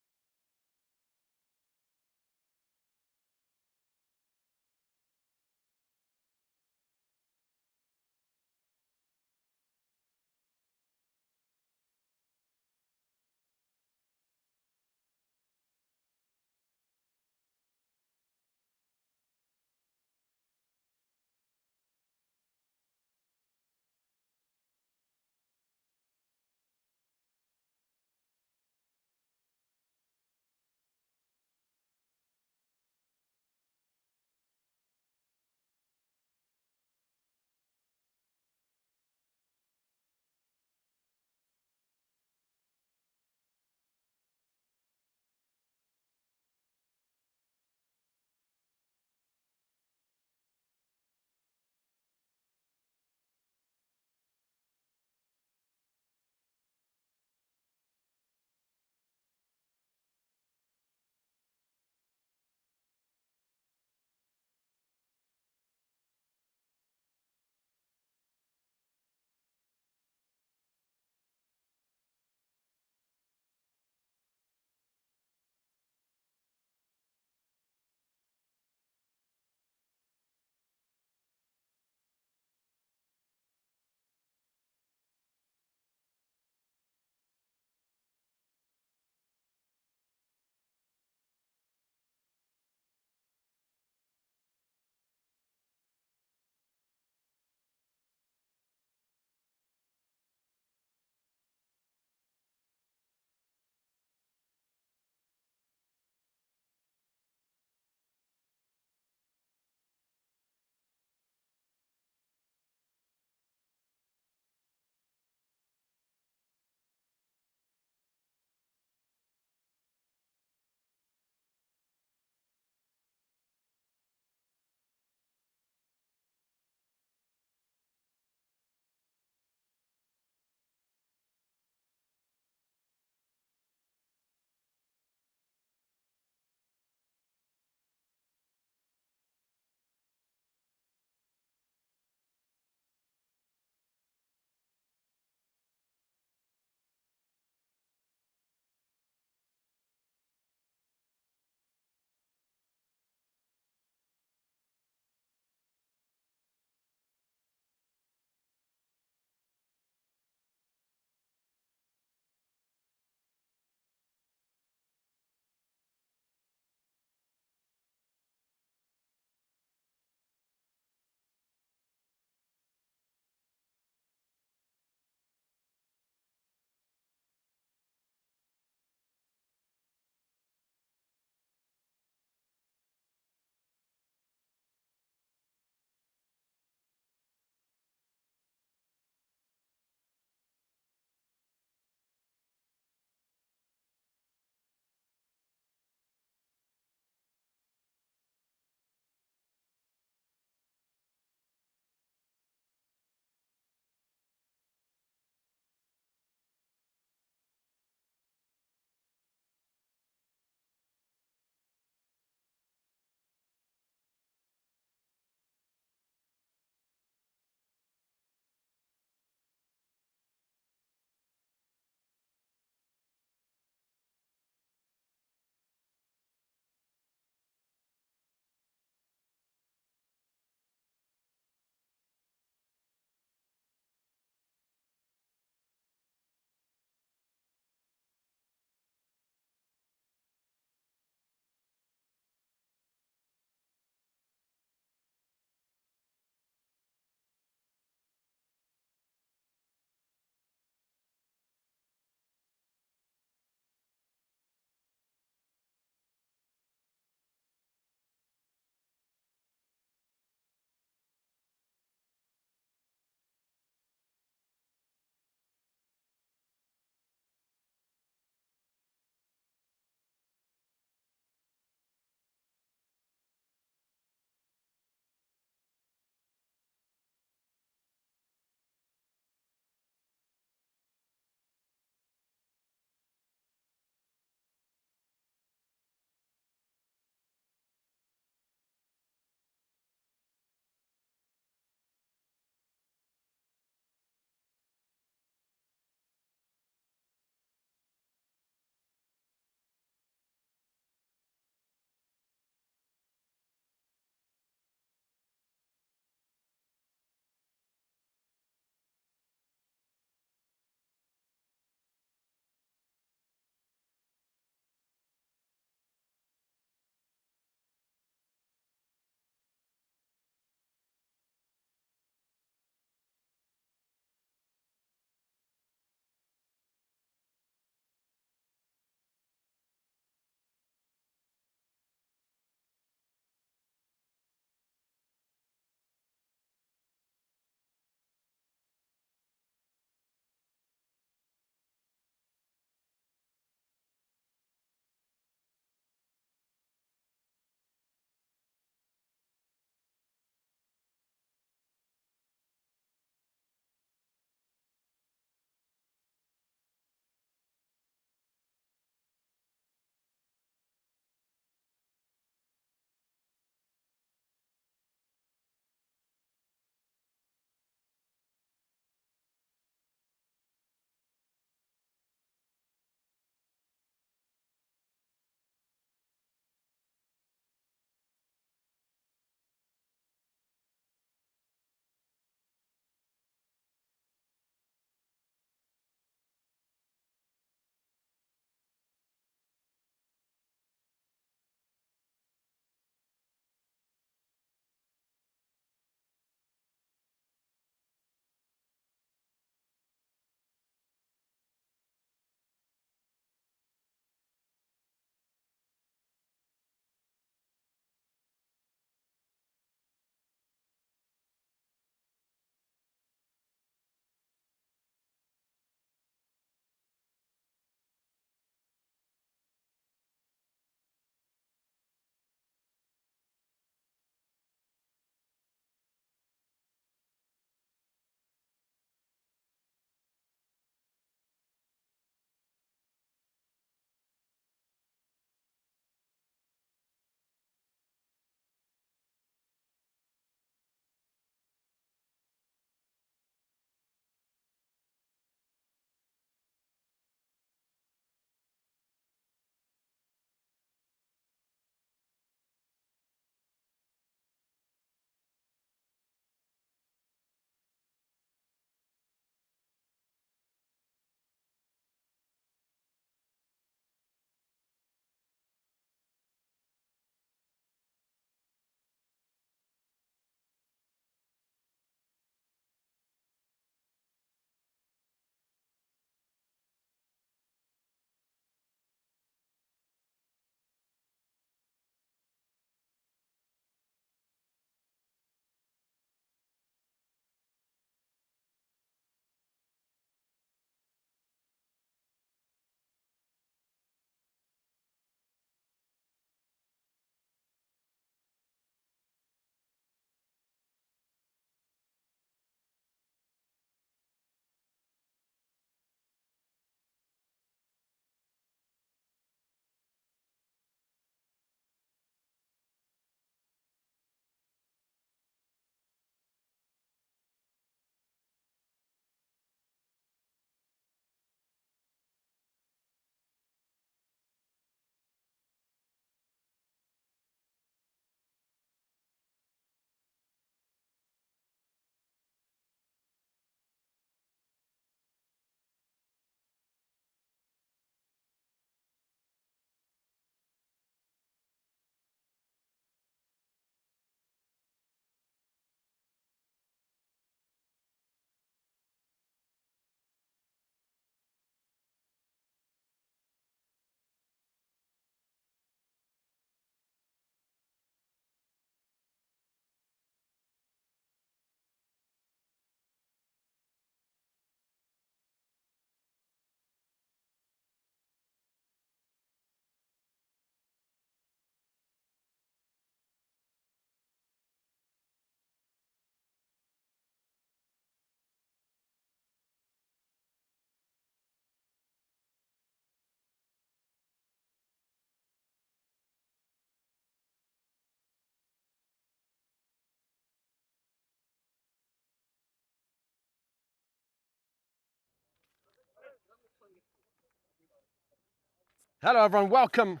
Hello everyone, welcome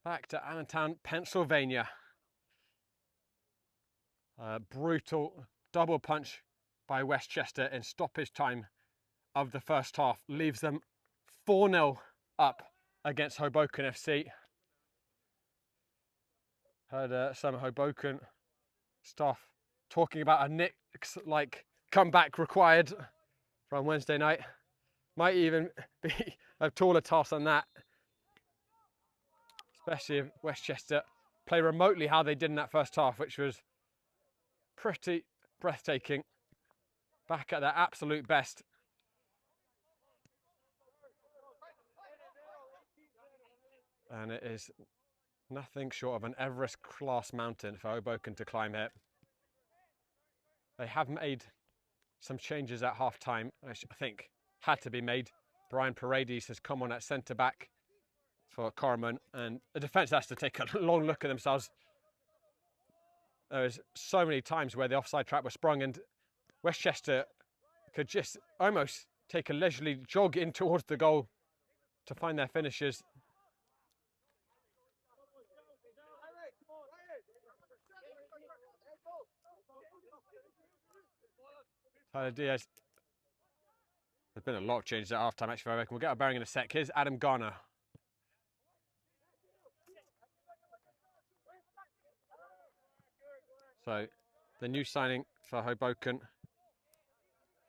back to Allentown, Pennsylvania. A brutal double punch by Westchester in stoppage time of the first half leaves them 4-0 up against Hoboken FC. Heard some Hoboken staff talking about a Knicks-like comeback required from Wednesday night. Might even be a taller task than that, especially if Westchester play remotely how they did in that first half, which was pretty breathtaking. Back at their absolute best. And it is nothing short of an Everest-class mountain for Hoboken to climb here. They have made some changes at half-time, which I think had to be made. Brian Paredes has come on at centre-back for Corman, and the defence has to take a long look at themselves. There's so many times where the offside trap was sprung and Westchester could just almost take a leisurely jog in towards the goal to find their finishers. Tyler Diaz. There's been a lot of changes at half-time actually. We'll get our bearing in a sec. Here's Adam Garner. So, the new signing for Hoboken.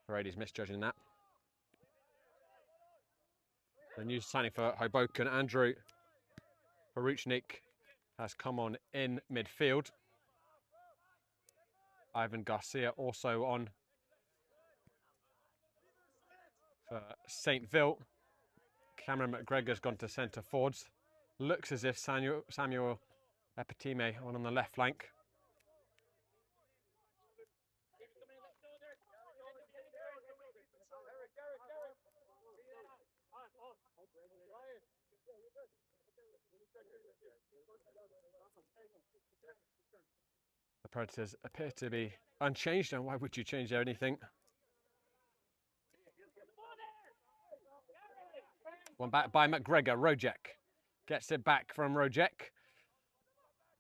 Paredes misjudging that. The new signing for Hoboken, Andrew Paruchnik, has come on in midfield. Ivan Garcia also on for St. Ville. Cameron McGregor's gone to centre forwards. Looks as if Samuel Epitime on the left flank. The Predators appear to be unchanged, and why would you change anything? One back by McGregor. Rojek gets it back from Rojek.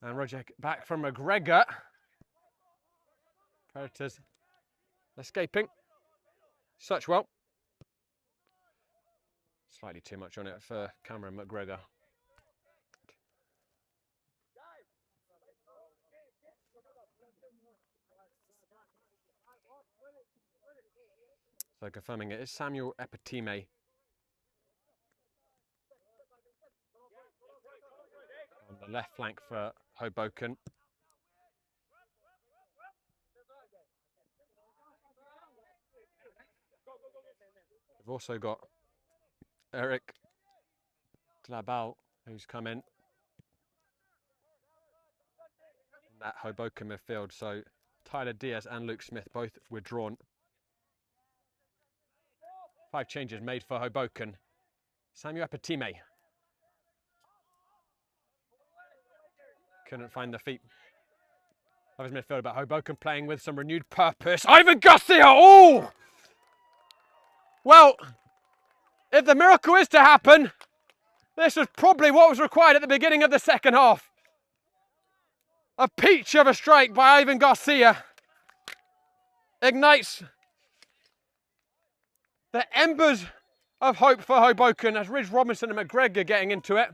And Rojek back from McGregor. Predators escaping. Suchwell. Slightly too much on it for Cameron McGregor. So confirming it is Samuel Epitime. On the left flank for Hoboken. We've also got Eric Tlabal, who's come in that Hoboken midfield. So Tyler Diaz and Luke Smith both withdrawn. 5 changes made for Hoboken. Samuel Epitime couldn't find the feet of his midfield, but Hoboken playing with some renewed purpose. Ivan Garcia! Oh! Well, if the miracle is to happen, this was probably what was required at the beginning of the second half. A peach of a strike by Ivan Garcia ignites the embers of hope for Hoboken as Ridge Robinson and McGregor getting into it.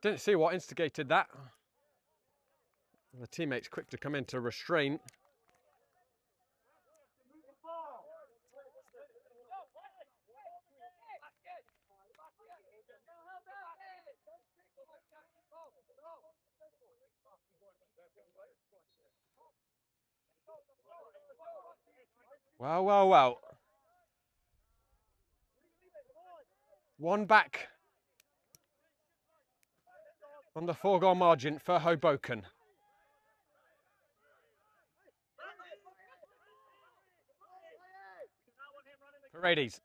Didn't see what instigated that. The teammates quick to come in to restrain. Well, well, well. One back on the 4-goal margin for Hoboken. Paredes.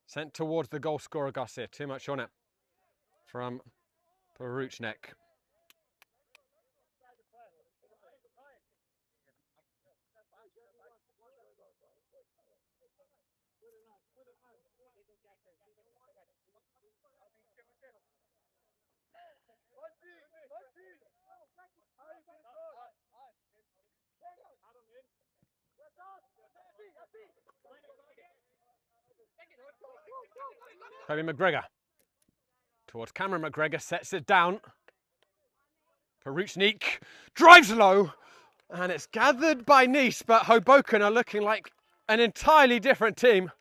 Sent towards the goal scorer Garcia. Too much on it from Paruchnik. Toby McGregor. Towards Cameron McGregor, sets it down. Peruchnik drives low, and it's gathered by Nice, but Hoboken are looking like an entirely different team,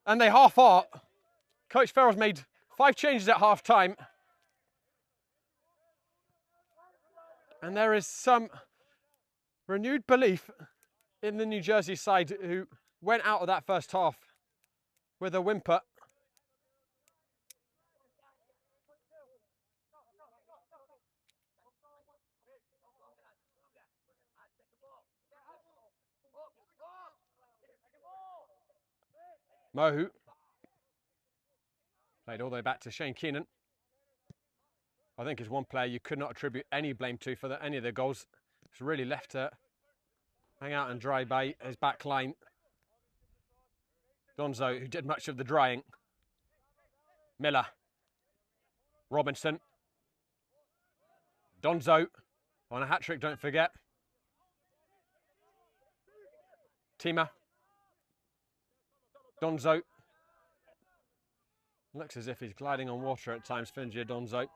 and they half are. Coach Farrell's made 5 changes at half time, and there is some renewed belief in the New Jersey side, who went out of that first half with a whimper. Mohu played all the way back to Shane Keenan. I think is one player you could not attribute any blame to for any of the goals. It's really left to hang out and dry by his back line. Donzo, who did much of the drying. Miller. Robinson. Donzo on a hat-trick, don't forget. Tima. Donzo. Looks as if he's gliding on water at times, Fingia Donzo.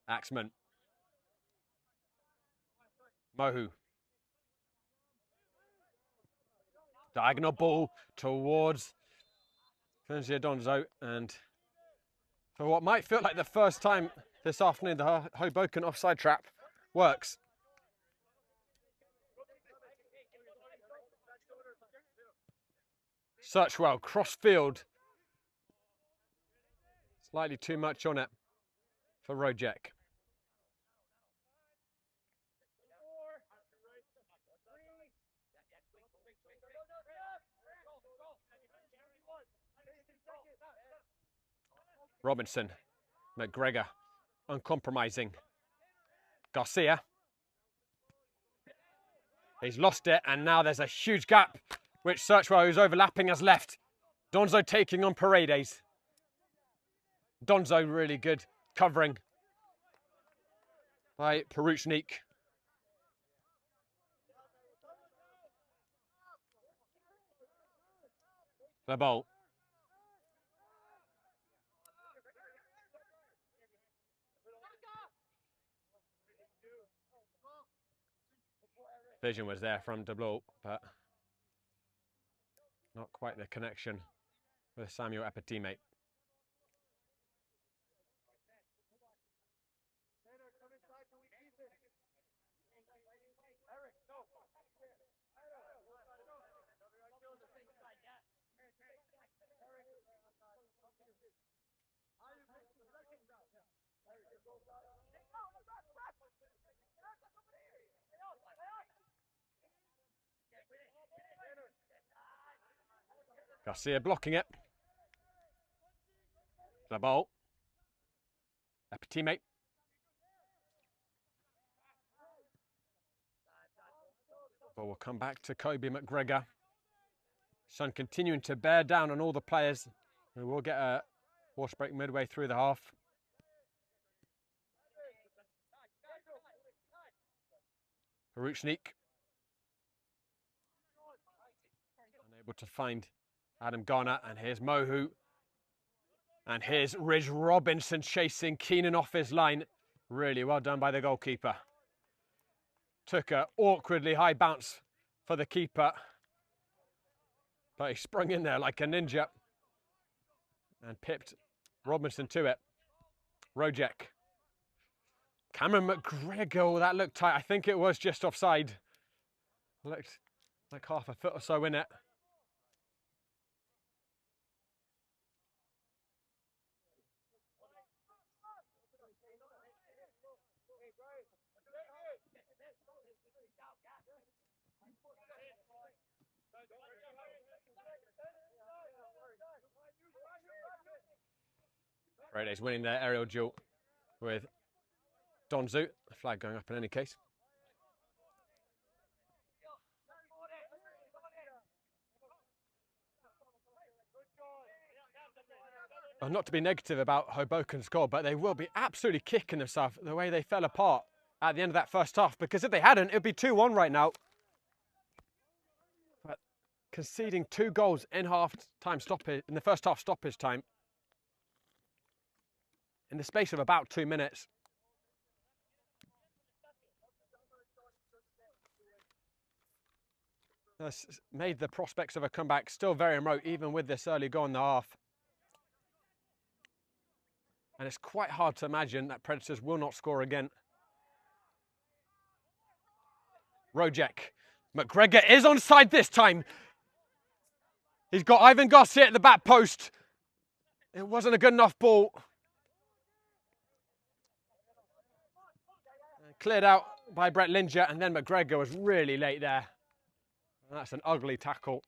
Axman. Mohu. Diagonal ball towards Fingia Donzo, and for what might feel like the first time this afternoon, the Hoboken offside trap works. Searchwell, cross field. Slightly too much on it for Rojek. Robinson, McGregor, uncompromising. Garcia. He's lost it, and now there's a huge gap, which Searchwell, who's overlapping, has left. Donzo taking on Paredes. Donzo really good covering by Peruchnik. The ball. Vision was there from De Blue, but not quite the connection with Samuel Epatime. Garcia blocking it. The ball. Epatime. But we'll come back to Kobe McGregor. Sun continuing to bear down on all the players. We will get a wash break midway through the half. Peruchnik. Unable to find Adam Garner, and here's Mohu. And here's Ridge Robinson chasing Keenan off his line. Really well done by the goalkeeper. Took a awkwardly high bounce for the keeper, but he sprung in there like a ninja and pipped Robinson to it. Rojek. Cameron McGregor, oh, that looked tight. I think it was just offside. Looked like half a foot or so in it. Paredes winning their aerial duel with Donzo. The flag going up in any case. not to be negative about Hoboken's goal, but they will be absolutely kicking themselves the way they fell apart at the end of that first half, because if they hadn't, it'd be 2-1 right now. But conceding 2 goals in in the first half stoppage time, in the space of about 2 minutes. That's made the prospects of a comeback still very remote, even with this early goal in the half. And it's quite hard to imagine that Predators will not score again. Rojek. McGregor is onside this time. He's got Ivan Garcia at the back post. It wasn't a good enough ball. Cleared out by Brett Linger, and then McGregor was really late there. And that's an ugly tackle.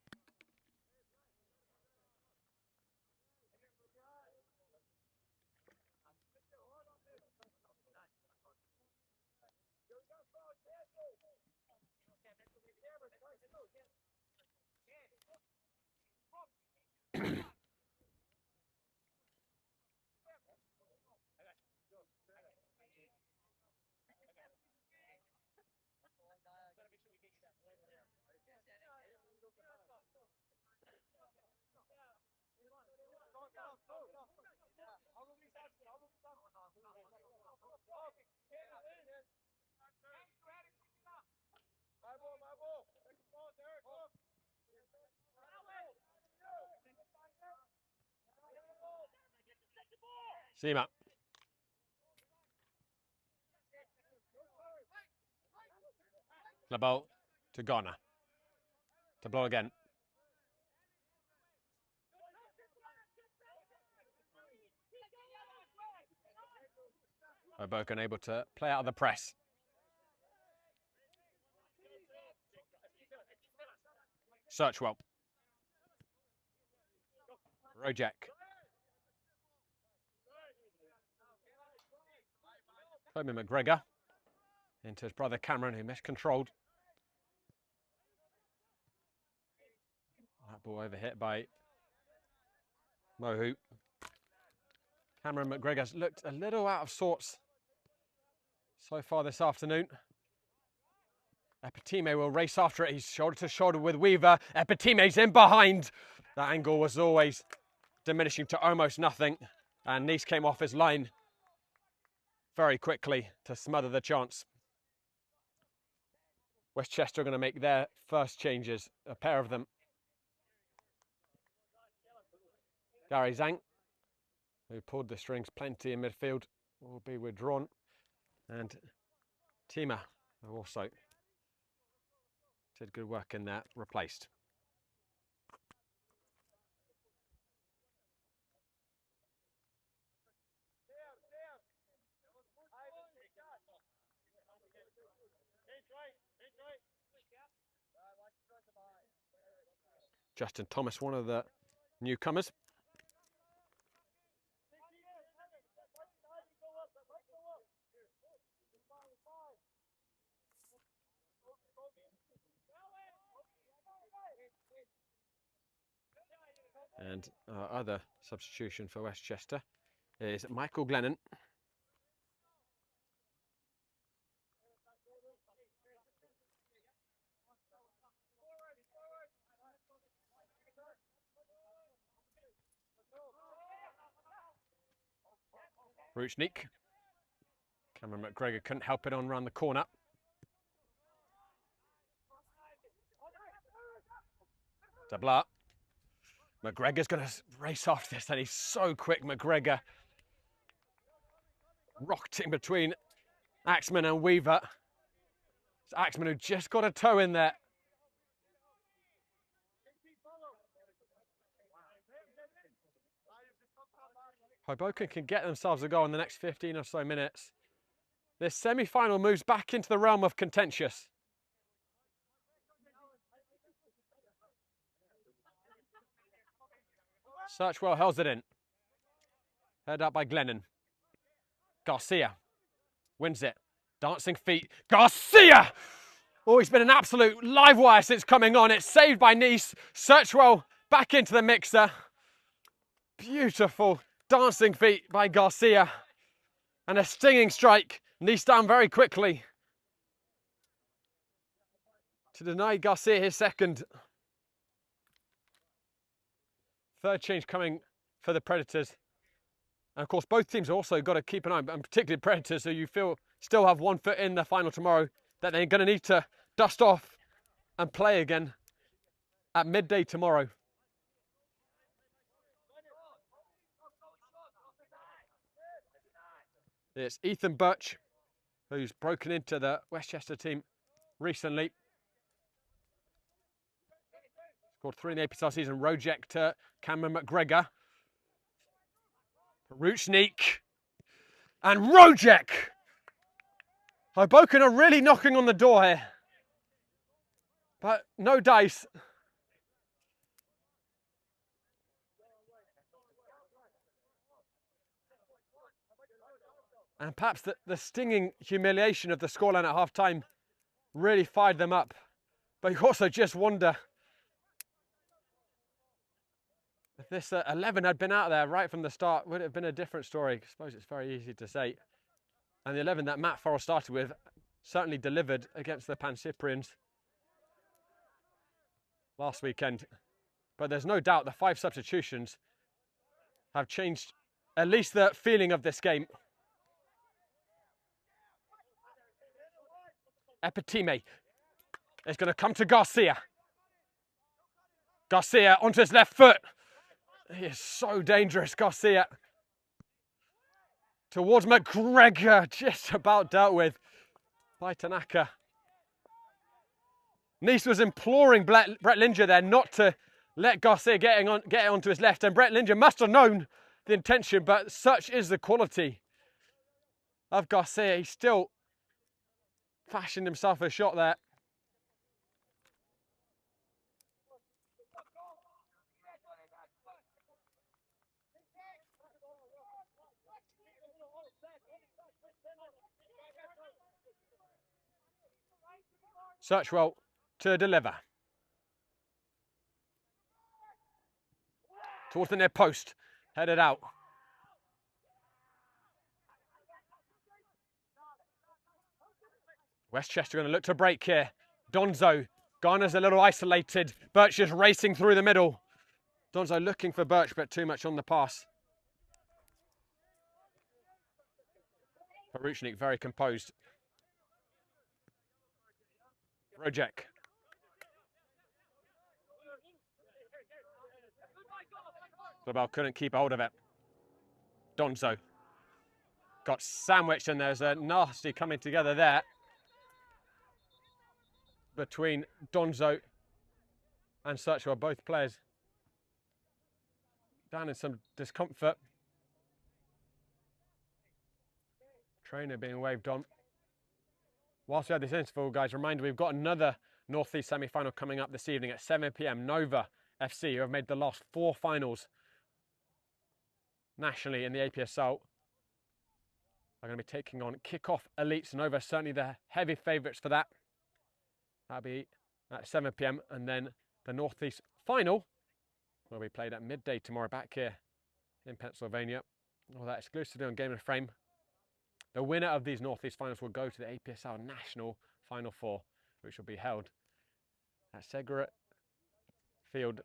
Seema. LeBeau to Ghana. To blow again. Hoboken able to play out of the press. Searchwell. Rojek. Toby McGregor into his brother Cameron, who miscontrolled. That ball overhit by Mohu. Cameron McGregor's looked a little out of sorts so far this afternoon. Epitime will race after it. He's shoulder to shoulder with Weaver. Epitime's in behind. That angle was always diminishing to almost nothing. And Nice came off his line very quickly to smother the chance. Westchester are going to make their first changes, a pair of them. Gary Zhang, who pulled the strings plenty in midfield, will be withdrawn. And Tima, who also did good work in there, replaced. Justin Thomas, one of the newcomers. And our other substitution for Westchester is Michael Glennon. Ruchnik. Cameron McGregor couldn't help it on around the corner. Dabla. McGregor's going to race after this, and he's so quick, McGregor. Rocketing between Axman and Weaver. It's Axman who just got a toe in there. Hoboken can get themselves a goal in the next 15 or so minutes. This semi-final moves back into the realm of contentious. Searchwell held it in. Head up by Glennon. Garcia wins it. Dancing feet. Garcia! Oh, he's been an absolute live wire since coming on. It's saved by Nice. Searchwell back into the mixer. Beautiful dancing feet by Garcia. And a stinging strike. Nice down very quickly to deny Garcia his second. Third change coming for the Predators. And of course, both teams also got to keep an eye, and particularly Predators, who you feel still have 1 foot in the final tomorrow, that they're going to need to dust off and play again at midday tomorrow. It's Ethan Birch, who's broken into the Westchester team recently. Scored 3 in the APSL season. Rojek to Cameron McGregor. Ruchnik. And Rojek! Hoboken are really knocking on the door here. But no dice. And perhaps the stinging humiliation of the scoreline at half-time really fired them up. But you also just wonder if this 11 had been out there right from the start, would it have been a different story? I suppose it's very easy to say. And the 11 that Matt Farrell started with certainly delivered against the Pan-Cyprians last weekend. But there's no doubt the 5 substitutions have changed at least the feeling of this game. Epitime is going to come to Garcia. Garcia onto his left foot. He is so dangerous, Garcia. Towards McGregor, just about dealt with by Tanaka. Nice was imploring Brett Linger there not to let Garcia get onto his left, and Brett Linger must have known the intention, but such is the quality of Garcia. He still fashioned himself a shot there. Searchwell to deliver. Towards the near post, headed out. Westchester going to look to break here. Donzo, Garner's a little isolated. Birch just racing through the middle. Donzo looking for Birch, but too much on the pass. Ruchnik very composed. Rojek. Global couldn't keep hold of it. Donzo got sandwiched, and there's a nasty coming together there between Donzo and Searchwell, both players down in some discomfort. Trainer being waved on. Whilst we have this interval, guys, reminder we've got another North East semi-final coming up this evening at 7 PM. Nova FC, who have made the last 4 finals nationally in the APSL, are going to be taking on Kickoff Elites. Nova certainly the heavy favourites for that. That'll be at 7 PM, and then the North East final will be played at midday tomorrow back here in Pennsylvania. All that exclusively on Game and Frame. The winner of these North East finals will go to the APSL National Final 4, which will be held at Segarra Field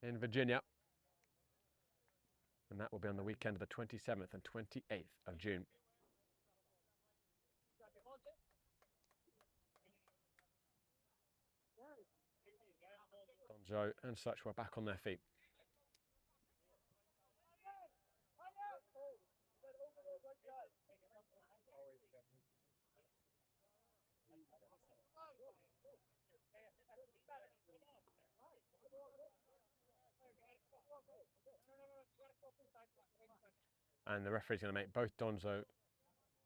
in Virginia. And that will be on the weekend of the 27th and 28th of June. Donzo and such were back on their feet. And the referee's going to make both Donzo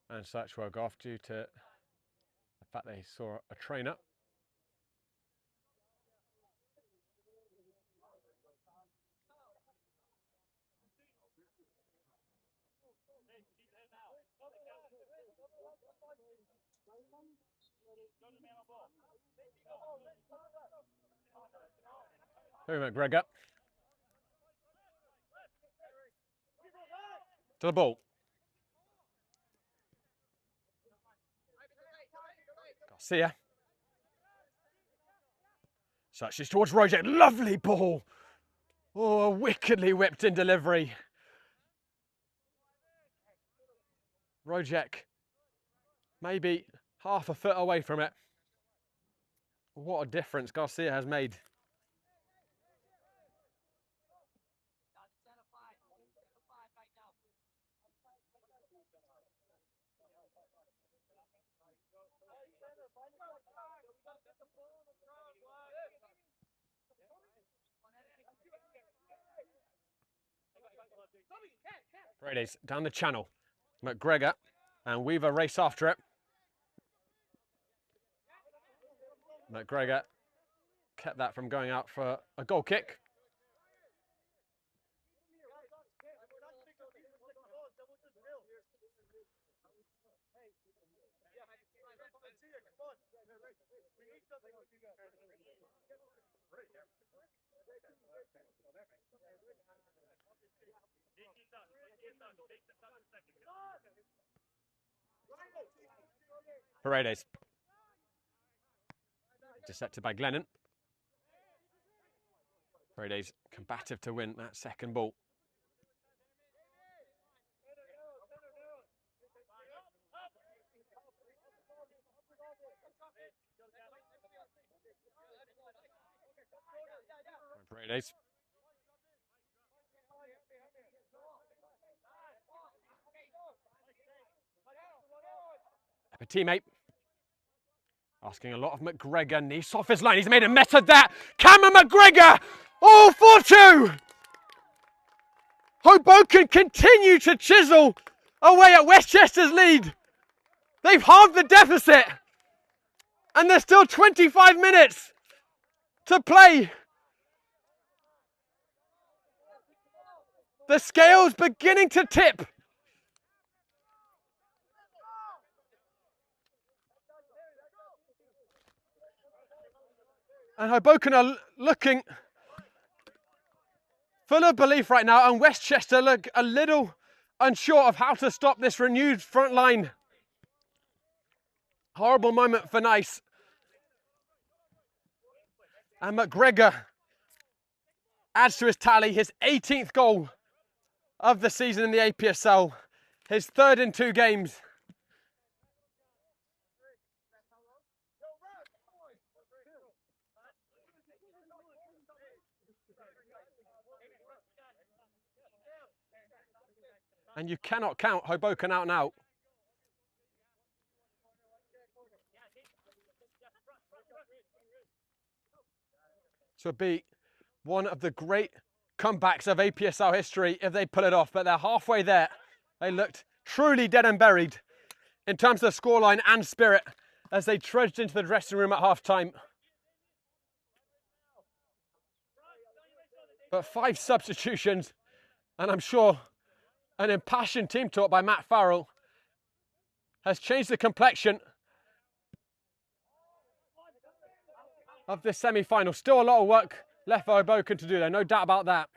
and Searchwell go off due to the fact that he saw a trainer. Harry McGregor. To the ball. Garcia. Searches towards Rojek. Lovely ball. Oh, a wickedly whipped in delivery. Rojek maybe half a foot away from it. What a difference Garcia has made. Paredes down the channel. McGregor and Weaver race after it. McGregor kept that from going out for a goal kick. Paredes. Intercepted by Glennon. Paredes combative to win that second ball. Paredes. A teammate. Asking a lot of McGregor. Nice off his line. He's made a mess of that. Cameron McGregor. Oh, 4-2. Hoboken continue to chisel away at Westchester's lead. They've halved the deficit. And there's still 25 minutes to play. The scale's beginning to tip. And Hoboken are looking full of belief right now, and Westchester look a little unsure of how to stop this renewed front line. Horrible moment for Nice. And McGregor adds to his tally, his 18th goal of the season in the APSL, his third in 2 games. And you cannot count Hoboken out and out. So it'd be one of the great comebacks of APSL history if they pull it off, but they're halfway there. They looked truly dead and buried in terms of scoreline and spirit as they trudged into the dressing room at half-time. But 5 substitutions, and I'm sure an impassioned team talk by Matt Farrell has changed the complexion of this semi-final. Still a lot of work left for Hoboken to do there, no doubt about that.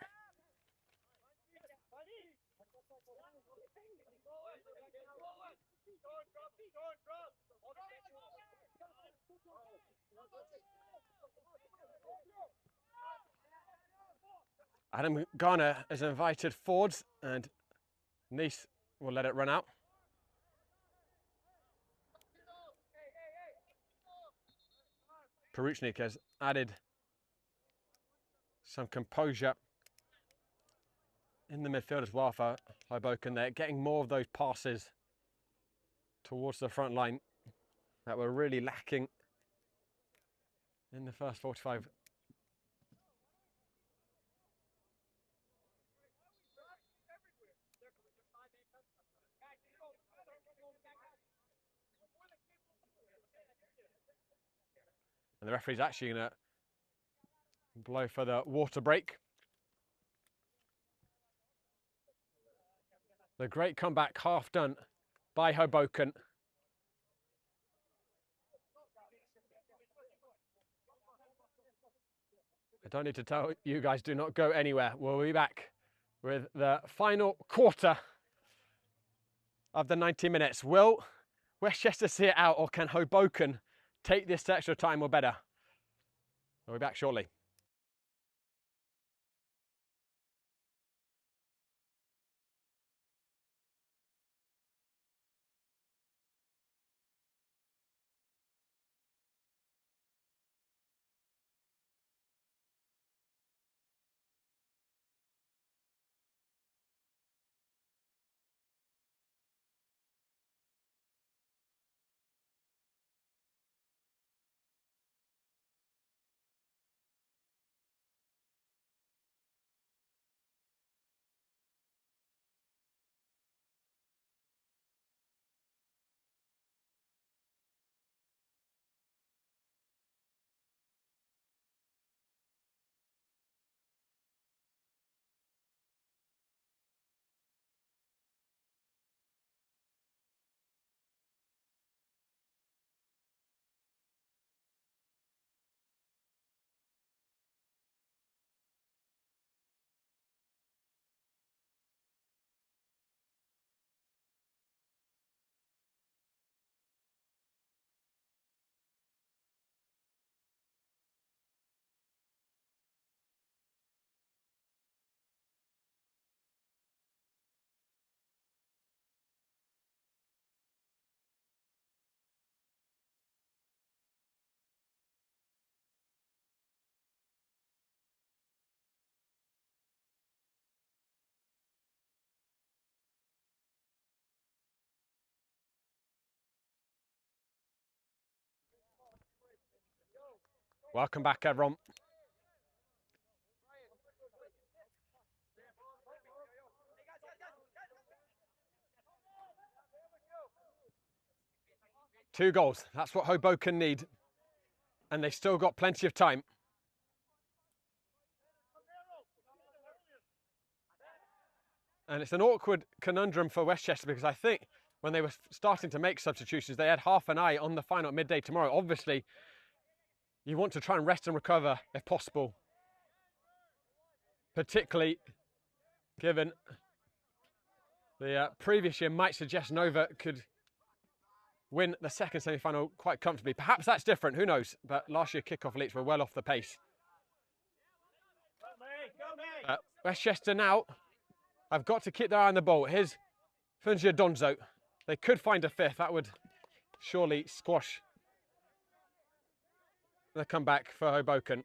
Adam Garner is invited forwards and Nice will let it run out. Peruchnik has added some composure in the midfield as well for Hoboken. They're getting more of those passes towards the front line that were really lacking in the first 45. And the referee's actually going to blow for the water break. The great comeback half done by Hoboken. I don't need to tell you guys, do not go anywhere. We'll be back with the final quarter of the 90 minutes. Will Westchester see it out, or can Hoboken take this to extra time or better? We'll be back shortly. Welcome back, everyone. Two goals, that's what Hoboken need. And they've still got plenty of time. And it's an awkward conundrum for Westchester, because I think when they were starting to make substitutions, they had half an eye on the final at midday tomorrow. Obviously, you want to try and rest and recover if possible, particularly given the previous year might suggest Nova could win the second semi-final quite comfortably. Perhaps that's different, who knows? But last year kickoff elites were well off the pace. Westchester now have got to keep their eye on the ball. Here's Fungia Donzo. They could find a fifth. That would surely squash the comeback for Hoboken.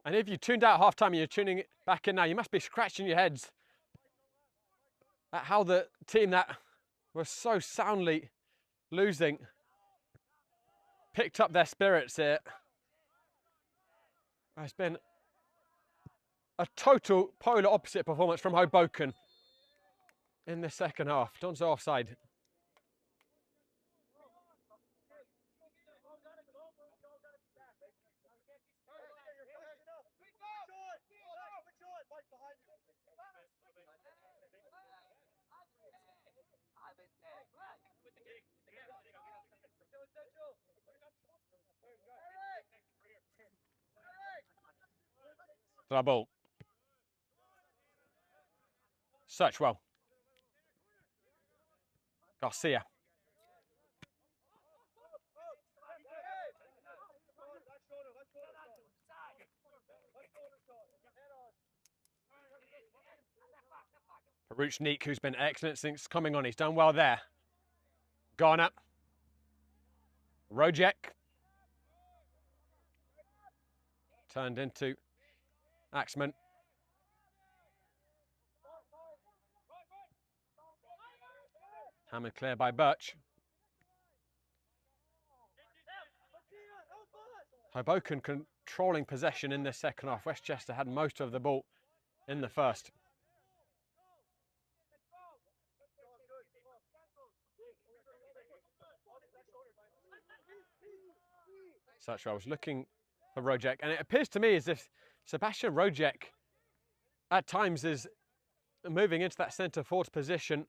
And if you tuned out half-time and you're tuning it back in now, you must be scratching your heads at how the team that was so soundly losing picked up their spirits here. It's been a total polar opposite performance from Hoboken in the second half. Donzo offside. Trouble. Searchwell. Garcia. Peruchnik, who's been excellent since coming on. He's done well there. Garner. Rojek. Turned into Axman. Hammered clear by Birch. Hoboken controlling possession in the second half. Westchester had most of the ball in the first. Such I was looking for Rojek, and it appears to me as if Sebastian Rojek at times is moving into that centre forward position.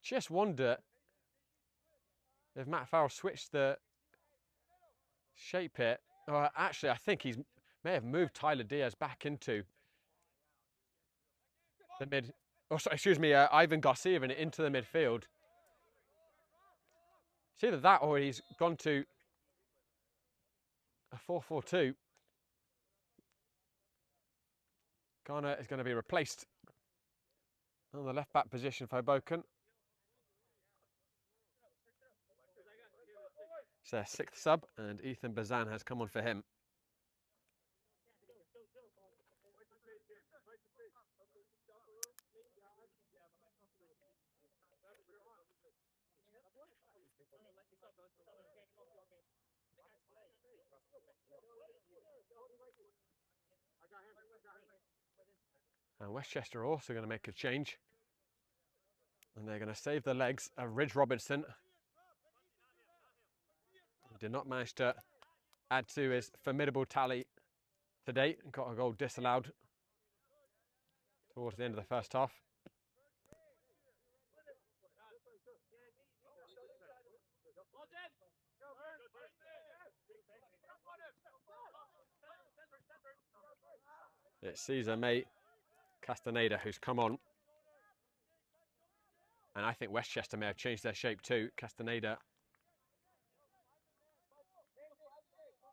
Just wonder if Matt Farrell switched the shape here, or actually I think he's may have moved Tyler Diaz back into the mid, oh sorry, excuse me, Ivan Garcia into the midfield. It's either that or he's gone to a 4-4-2. Garner is going to be replaced on the left back position for Hoboken. It's their 6th sub, and Ethan Bazan has come on for him. And Westchester are also going to make a change. And they're going to save the legs of Ridge Robinson. He did not manage to add to his formidable tally to date. Got a goal disallowed towards the end of the first half. It's Cesar May Castaneda who's come on. And I think Westchester may have changed their shape too. Castaneda,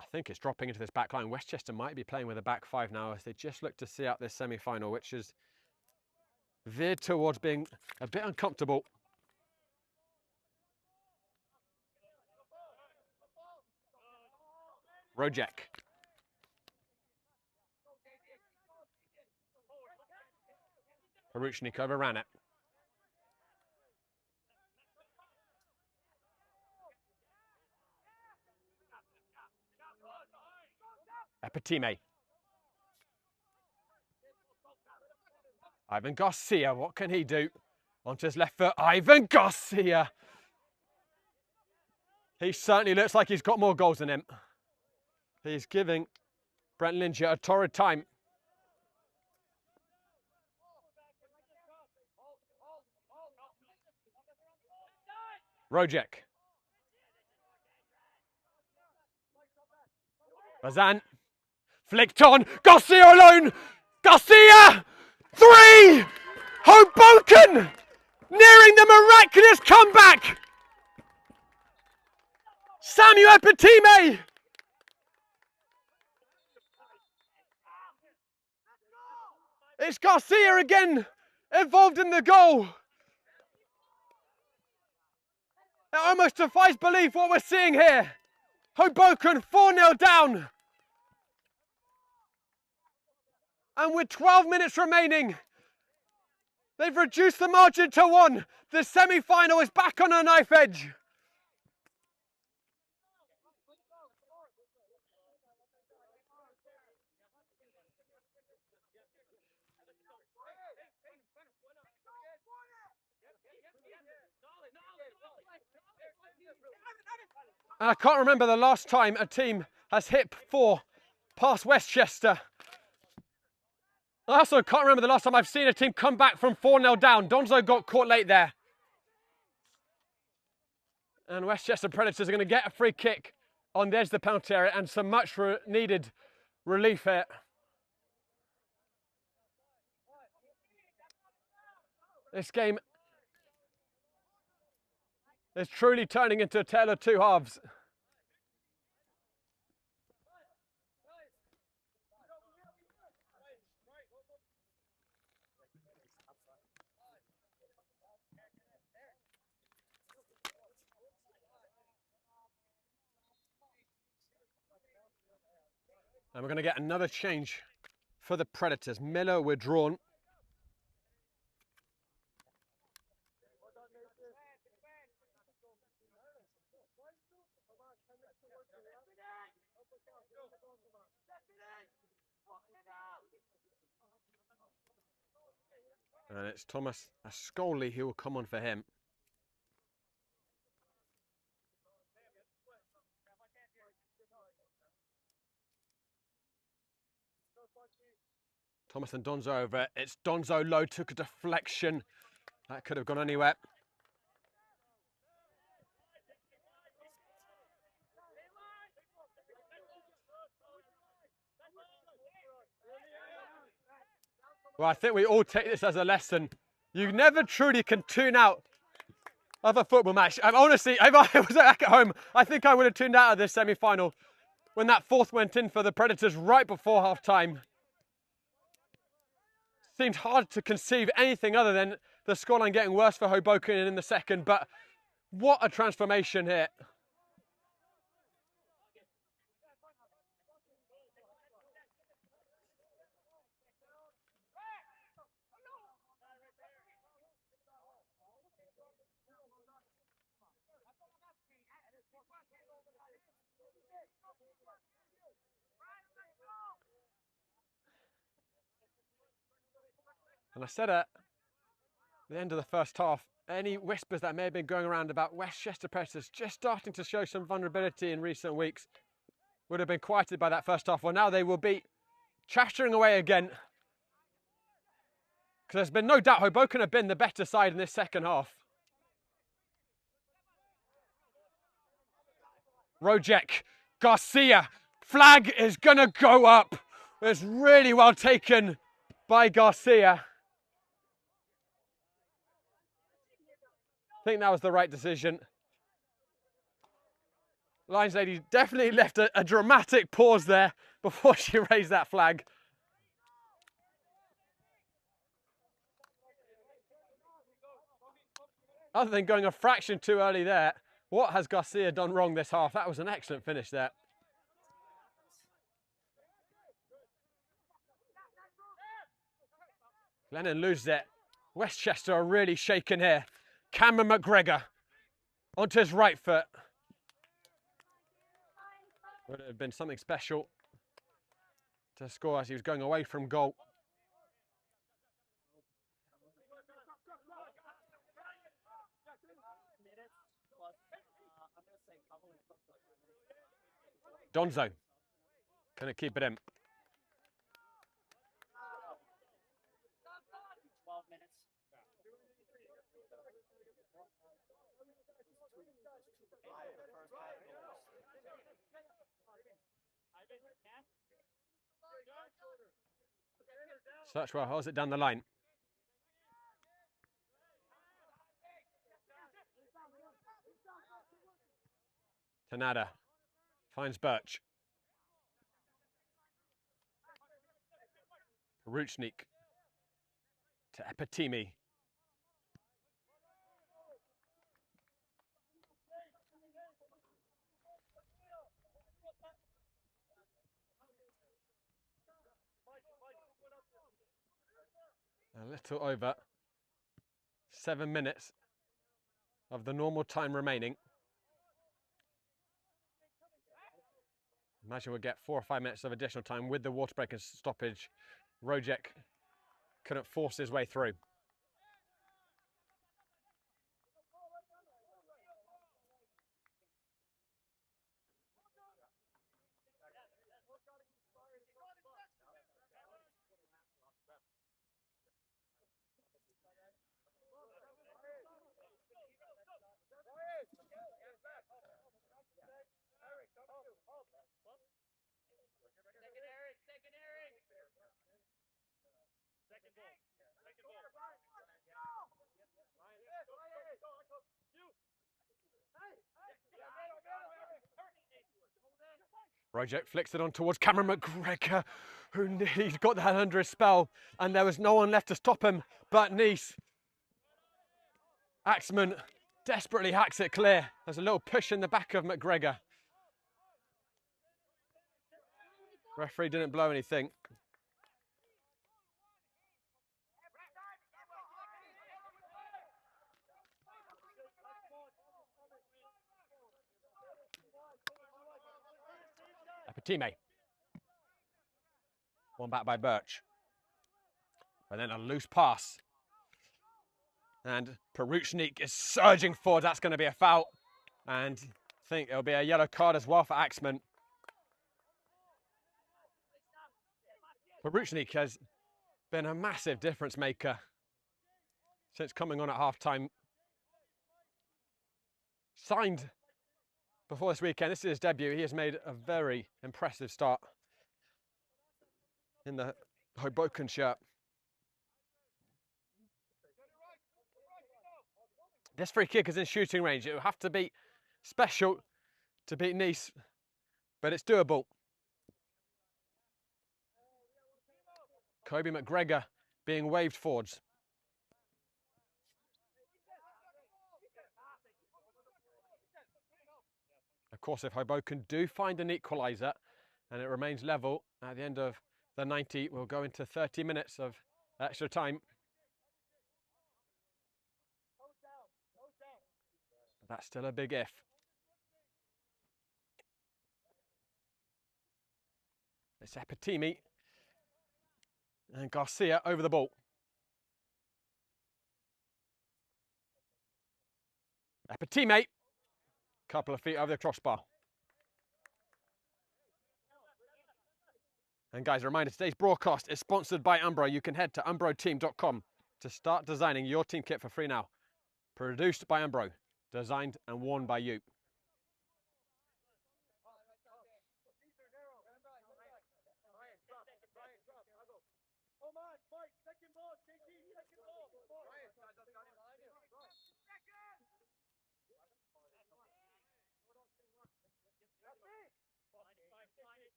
I think it's dropping into this back line. Westchester might be playing with a back 5 now as they just look to see out this semi-final, which is veered towards being a bit uncomfortable. Rojek. Haruchnik overran it. Epitime. Ivan Garcia, what can he do? Onto his left foot, Ivan Garcia. He certainly looks like he's got more goals than him. He's giving Brent Linger a torrid time. Rojek. Bazan. Flicked on. Garcia alone. Garcia! 3! Hoboken! Nearing the miraculous comeback! Samuel Epitime! It's Garcia again involved in the goal. It almost defies belief what we're seeing here. Hoboken 4-0 down. And with 12 minutes remaining, they've reduced the margin to 1. The semi-final is back on a knife edge. And I can't remember the last time a team has hit 4 past Westchester. I also can't remember the last time I've seen a team come back from 4-0 down. Donzo got caught late there. And Westchester Predators are going to get a free kick on the edge of the penalty area and some much needed relief here. This game is truly turning into a tale of two halves. And we're going to get another change for the Predators. Miller withdrawn. And it's Thomas Ascoli who will come on for him. Thomas and Donzo over. It's Donzo low, took a deflection. That could have gone anywhere. Well, I think we all take this as a lesson. You never truly can tune out of a football match. Honestly, if I was back at home, I think I would have tuned out of this semi-final when that fourth went in for the Predators right before half-time. Seemed hard to conceive anything other than the scoreline getting worse for Hoboken in the second, but what a transformation here. And I said at the end of the first half, any whispers that may have been going around about Westchester Predators just starting to show some vulnerability in recent weeks would have been quieted by that first half. Well, now they will be chattering away again. Because there's been no doubt Hoboken have been the better side in this second half. Rojek, Garcia, flag is going to go up. It's really well taken by Garcia. I think that was the right decision. Lions lady definitely left a dramatic pause there before she raised that flag. Other than going a fraction too early there, what has Garcia done wrong this half? That was an excellent finish there. Glennon loses it. Westchester are really shaken here. Cameron McGregor onto his right foot. Would have been something special to score as he was going away from goal. Donzo, can it keep it in? 12 minutes. Searchwell holds it down the line. Tanada finds Birch. Ruchnik to Epitimi. A little over 7 minutes of the normal time remaining. Imagine we'll get 4 or 5 minutes of additional time with the water break and stoppage. Rojek couldn't force his way through. Rojek flicks it on towards Cameron McGregor, who nearly got that under his spell, and there was no one left to stop him but Nice. Axman desperately hacks it clear. There's a little push in the back of McGregor. Referee didn't blow anything. Epitime. One back by Birch. And then a loose pass. And Peruchnik is surging forward. That's going to be a foul. And I think it'll be a yellow card as well for Axman. Peruchnik has been a massive difference maker since coming on at half-time. Signed before this weekend. This is his debut. He has made a very impressive start in the Hoboken shirt. This free kick is in shooting range. It will have to be special to beat Nice, but it's doable. Kobe McGregor being waved forwards. Of course, if Hoboken do find an equaliser and it remains level at the end of the 90, we'll go into 30 minutes of extra time. But that's still a big if. It's Epitimi and Garcia over the ball. Epitimi, couple of feet over the crossbar. And guys, a reminder, today's broadcast is sponsored by Umbro. You can head to umbroteam.com to start designing your team kit for free now. Produced by Umbro, designed and worn by you.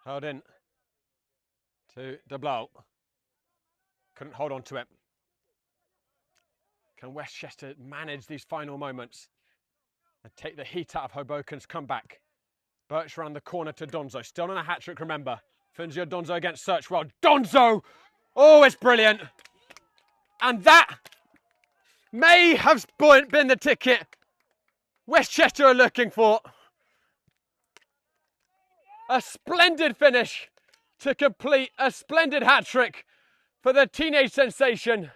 Held in to De Blau. Couldn't hold on to it. Can Westchester manage these final moments and take the heat out of Hoboken's comeback? Birch around the corner to Donzo. Still on a hat-trick, remember. Funzio Donzo against Searchwell. Donzo! Oh, it's brilliant. And that may have been the ticket Westchester are looking for. A splendid finish to complete a splendid hat-trick for the teenage sensation.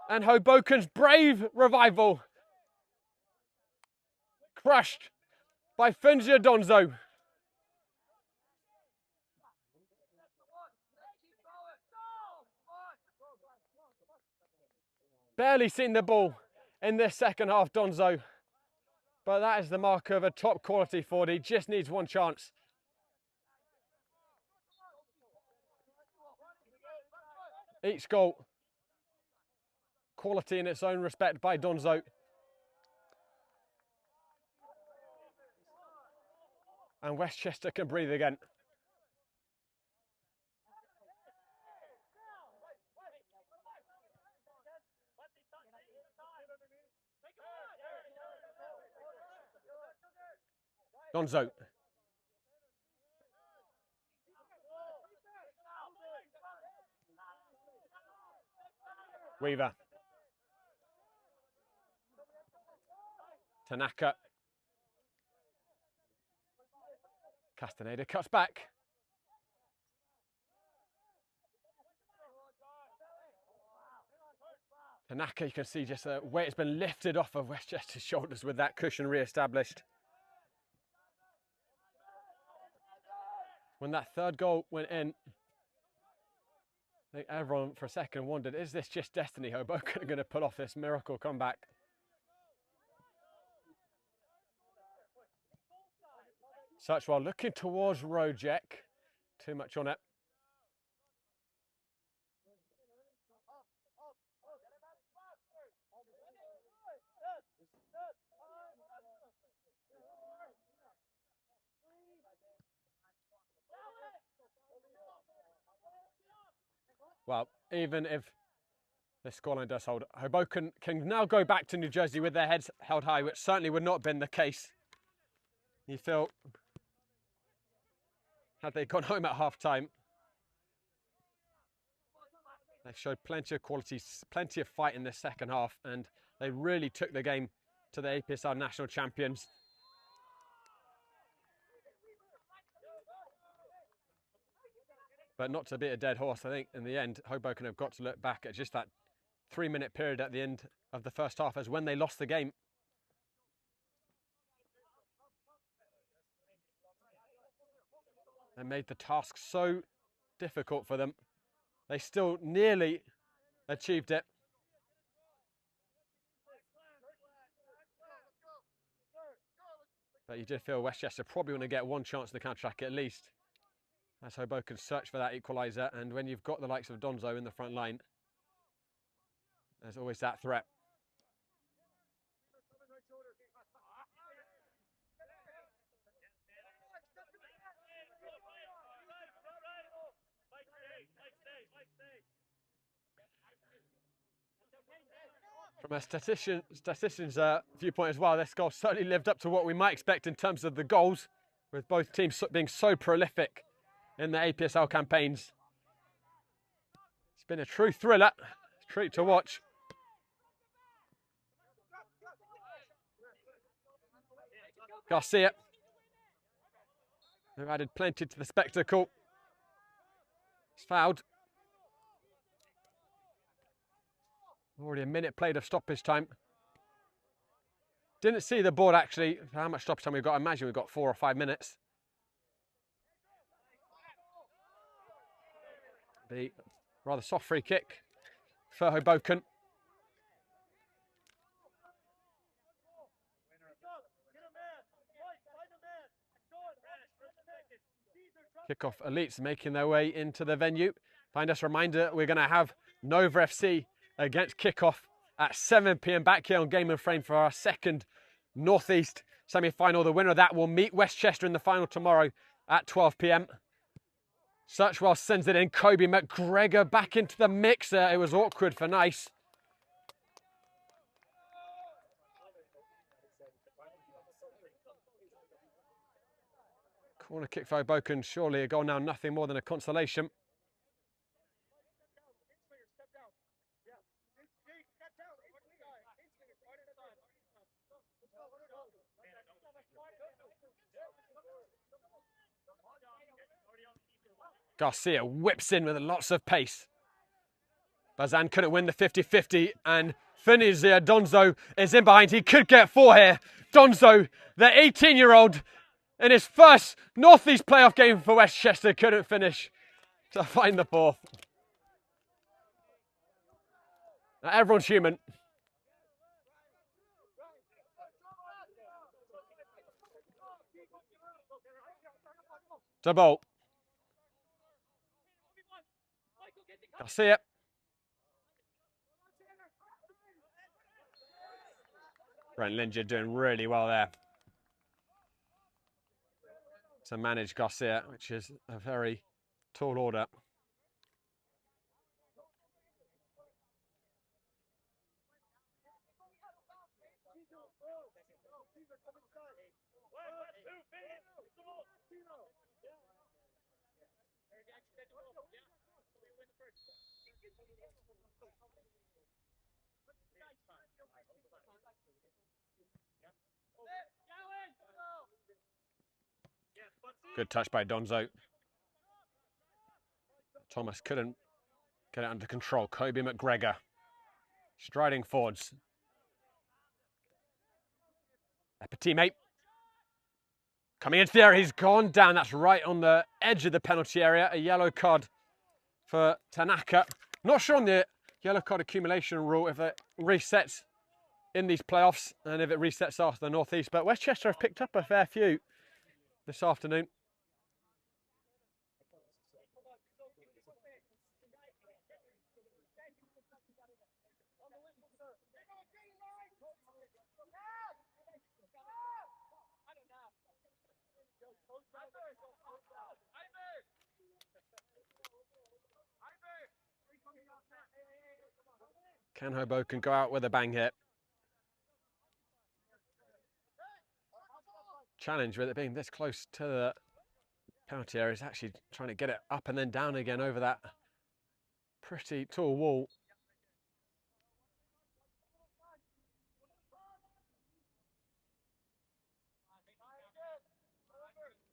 And Hoboken's brave revival crushed by Funzio Donzo. Barely seen the ball in this second half, Donzo. But that is the mark of a top quality forward. He just needs one chance. Each goal, quality in its own respect by Donzo. And Westchester can breathe again. Donzo. Weaver. Tanaka. Castaneda cuts back. Tanaka, you can see just the weight has been lifted off of Westchester's shoulders with that cushion re-established. When that third goal went in, I think everyone for a second wondered, is this just destiny? Hoboken are going to pull off this miracle comeback. Searchwell looking towards Rojek. Too much on it. Well, even if the scoreline does hold, Hoboken can now go back to New Jersey with their heads held high, which certainly would not have been the case. You feel, had they gone home at half-time, they showed plenty of quality, plenty of fight in this second half, and they really took the game to the APSL national champions. But not to beat a dead horse, I think in the end, Hoboken have got to look back at just that 3-minute period at the end of the first half as when they lost the game. They made the task so difficult for them. They still nearly achieved it. But you did feel Westchester probably want to get one chance in the counter-attack at least, as Hoboken search for that equaliser. And when you've got the likes of Donzo in the front line, there's always that threat. From a statistician's viewpoint as well, this goal certainly lived up to what we might expect in terms of the goals, with both teams being so prolific in the APSL campaigns. It's been a true thriller, a treat to watch. Garcia, who added plenty to the spectacle, is fouled. Already a minute played of stoppage time. Didn't see the board actually for how much stoppage time we've got. I imagine we've got 4 or 5 minutes. The rather soft free kick for Hoboken. Kickoff elites making their way into the venue. Find us a reminder, we're going to have Nova FC against Kickoff at 7 p.m. back here on Game and Frame for our second Northeast semi-final. The winner of that will meet Westchester in the final tomorrow at 12 p.m. Searchwell sends it in. Kobe McGregor back into the mix. It was awkward for Nice. Corner kick for Hoboken. Surely a goal now, nothing more than a consolation. Garcia whips in with lots of pace. Bazan couldn't win the 50-50 and Finizia Donzo is in behind. He could get 4 here. Donzo, the 18-year-old, in his first Northeast playoff game for Westchester, couldn't finish to find the 4th. Now everyone's human. Double. Garcia. Brent Linger doing really well there to manage Garcia, which is a very tall order. Good touch by Donzo. Thomas couldn't get it under control. Kobe McGregor striding forwards. A teammate coming into the area. He's gone down. That's right on the edge of the penalty area. A yellow card for Tanaka. Not sure on the yellow card accumulation rule if it resets in these playoffs and if it resets after the Northeast. But Westchester have picked up a fair few this afternoon. Can Hoboken go out with a bang here? Challenge with it being this close to the penalty area is actually trying to get it up and then down again over that pretty tall wall.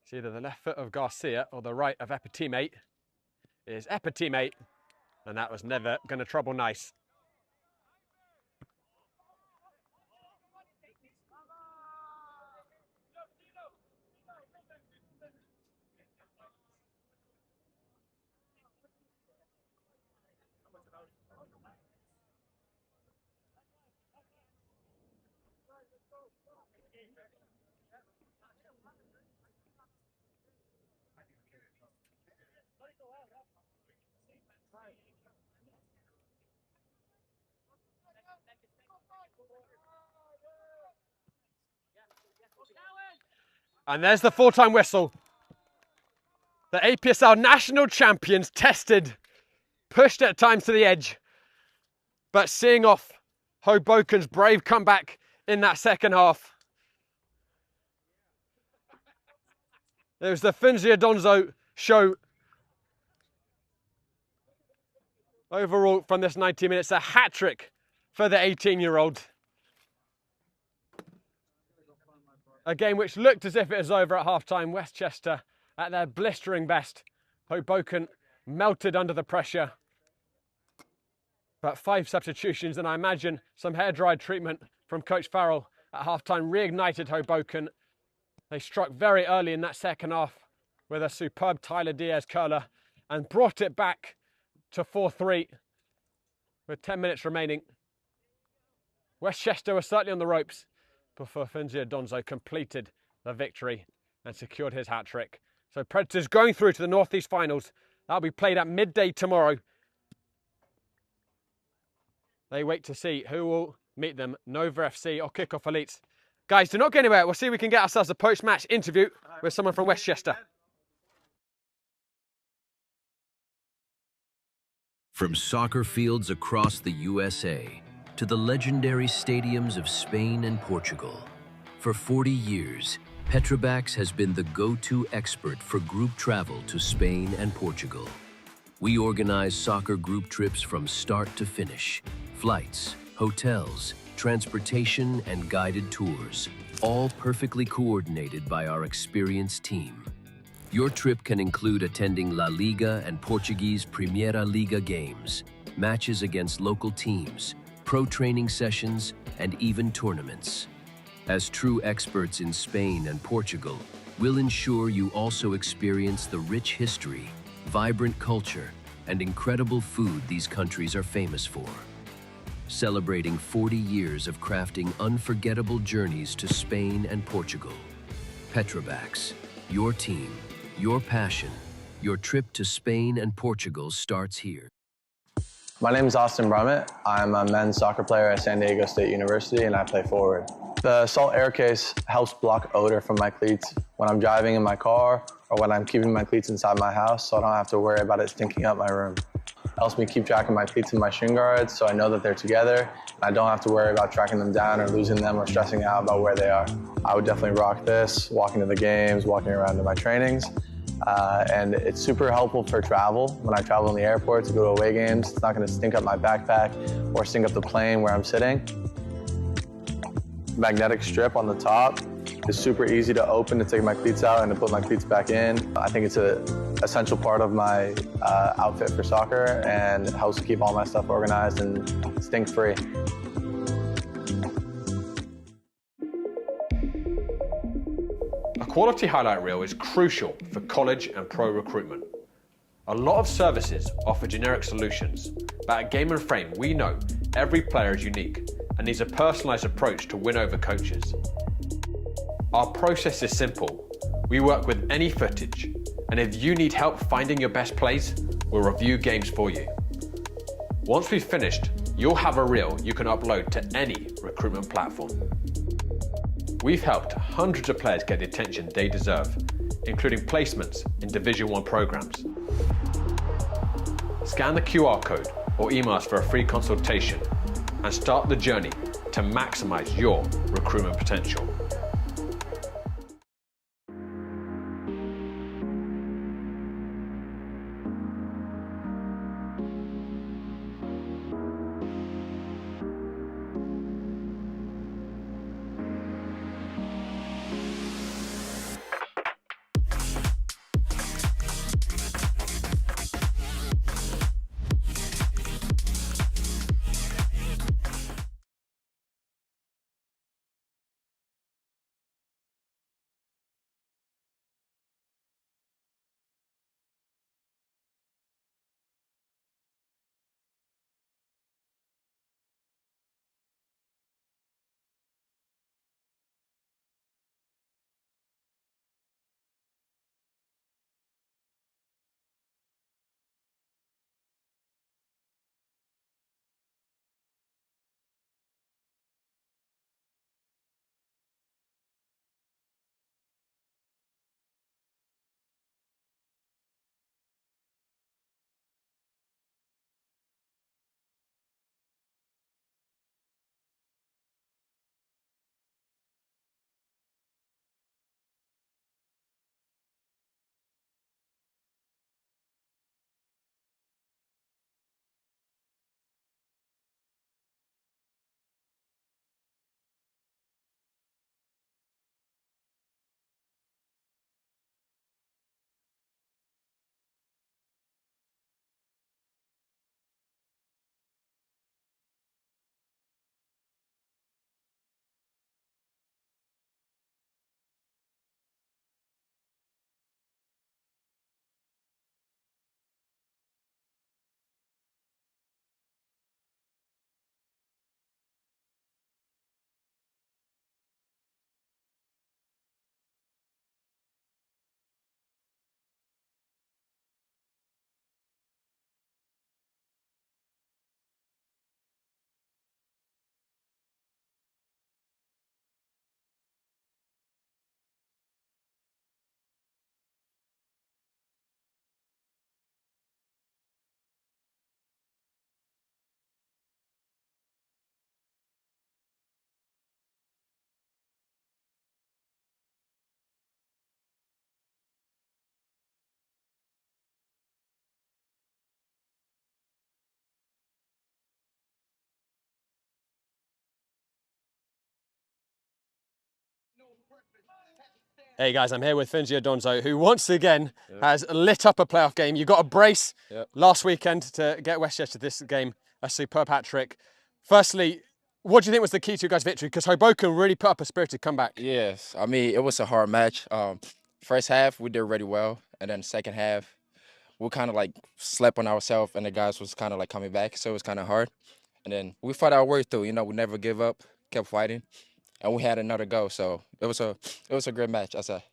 It's either the left foot of Garcia or the right of Epitimate. It is Epitimate, and that was never going to trouble Nice. And there's the full-time whistle. The APSL national champions tested, pushed at times to the edge, but seeing off Hoboken's brave comeback in that second half. It was the Funzia Donzo show overall from this 90 minutes, a hat-trick for the 18-year-old. A game which looked as if it was over at half-time. Westchester at their blistering best. Hoboken melted under the pressure. But 5 substitutions, and I imagine some hair-dried treatment from Coach Farrell at half-time reignited Hoboken. They struck very early in that second half with a superb Tyler Diaz curler and brought it back to 4-3 with 10 minutes remaining. Westchester was certainly on the ropes before Funzia Donzo completed the victory and secured his hat-trick. So Predators going through to the North East Finals. That'll be played at midday tomorrow. They wait to see who will meet them, Nova FC or Kickoff Elites. Guys, do not go anywhere. We'll see if we can get ourselves a post-match interview with someone from Westchester. From soccer fields across the USA to the legendary stadiums of Spain and Portugal, for 40 years, Petrobax has been the go-to expert for group travel to Spain and Portugal. We organize soccer group trips from start to finish, flights, hotels, transportation, and guided tours, all perfectly coordinated by our experienced team. Your trip can include attending La Liga and Portuguese Primeira Liga games, matches against local teams, pro training sessions, and even tournaments. As true experts in Spain and Portugal, we'll ensure you also experience the rich history, vibrant culture, and incredible food these countries are famous for. Celebrating 40 years of crafting unforgettable journeys to Spain and Portugal. Petrobax, your team, your passion, your trip to Spain and Portugal starts here. My name is Austin Brummett. I'm a men's soccer player at San Diego State University and I play forward. The Salt Air Case helps block odor from my cleats when I'm driving in my car or when I'm keeping my cleats inside my house so I don't have to worry about it stinking up my room. It helps me keep track of my cleats and my shin guards so I know that they're together and I don't have to worry about tracking them down or losing them or stressing out about where they are. I would definitely rock this, walking to the games, walking around to my trainings. And it's super helpful for travel. When I travel in the airport to go to away games, it's not going to stink up my backpack or stink up the plane where I'm sitting. Magnetic strip on the top is super easy to open to take my cleats out and to put my cleats back in. I think it's an essential part of my outfit for soccer and helps keep all my stuff organized and stink-free. A quality highlight reel is crucial for college and pro recruitment. A lot of services offer generic solutions, but at Game and Frame we know every player is unique and needs a personalised approach to win over coaches. Our process is simple. We work with any footage, and if you need help finding your best plays, we'll review games for you. Once we've finished, you'll have a reel you can upload to any recruitment platform. We've helped hundreds of players get the attention they deserve, including placements in Division 1 programs. Scan the QR code or email us for a free consultation and start the journey to maximize your recruitment potential. Hey guys, I'm here with Finzio Donzo, who once again has lit up a playoff game. You got a brace last weekend to get Westchester this game, a superb hat-trick. Firstly, what do you think was the key to your guys' victory? Because Hoboken really put up a spirited comeback. Yes, I mean, it was a hard match. First half, we did really well. And then second half, we kind of like slept on ourselves and the guys was kind of like coming back. So it was kind of hard. And then we fought our way through, you know, we never give up, kept fighting. And we had another go. So it was a great match, I say.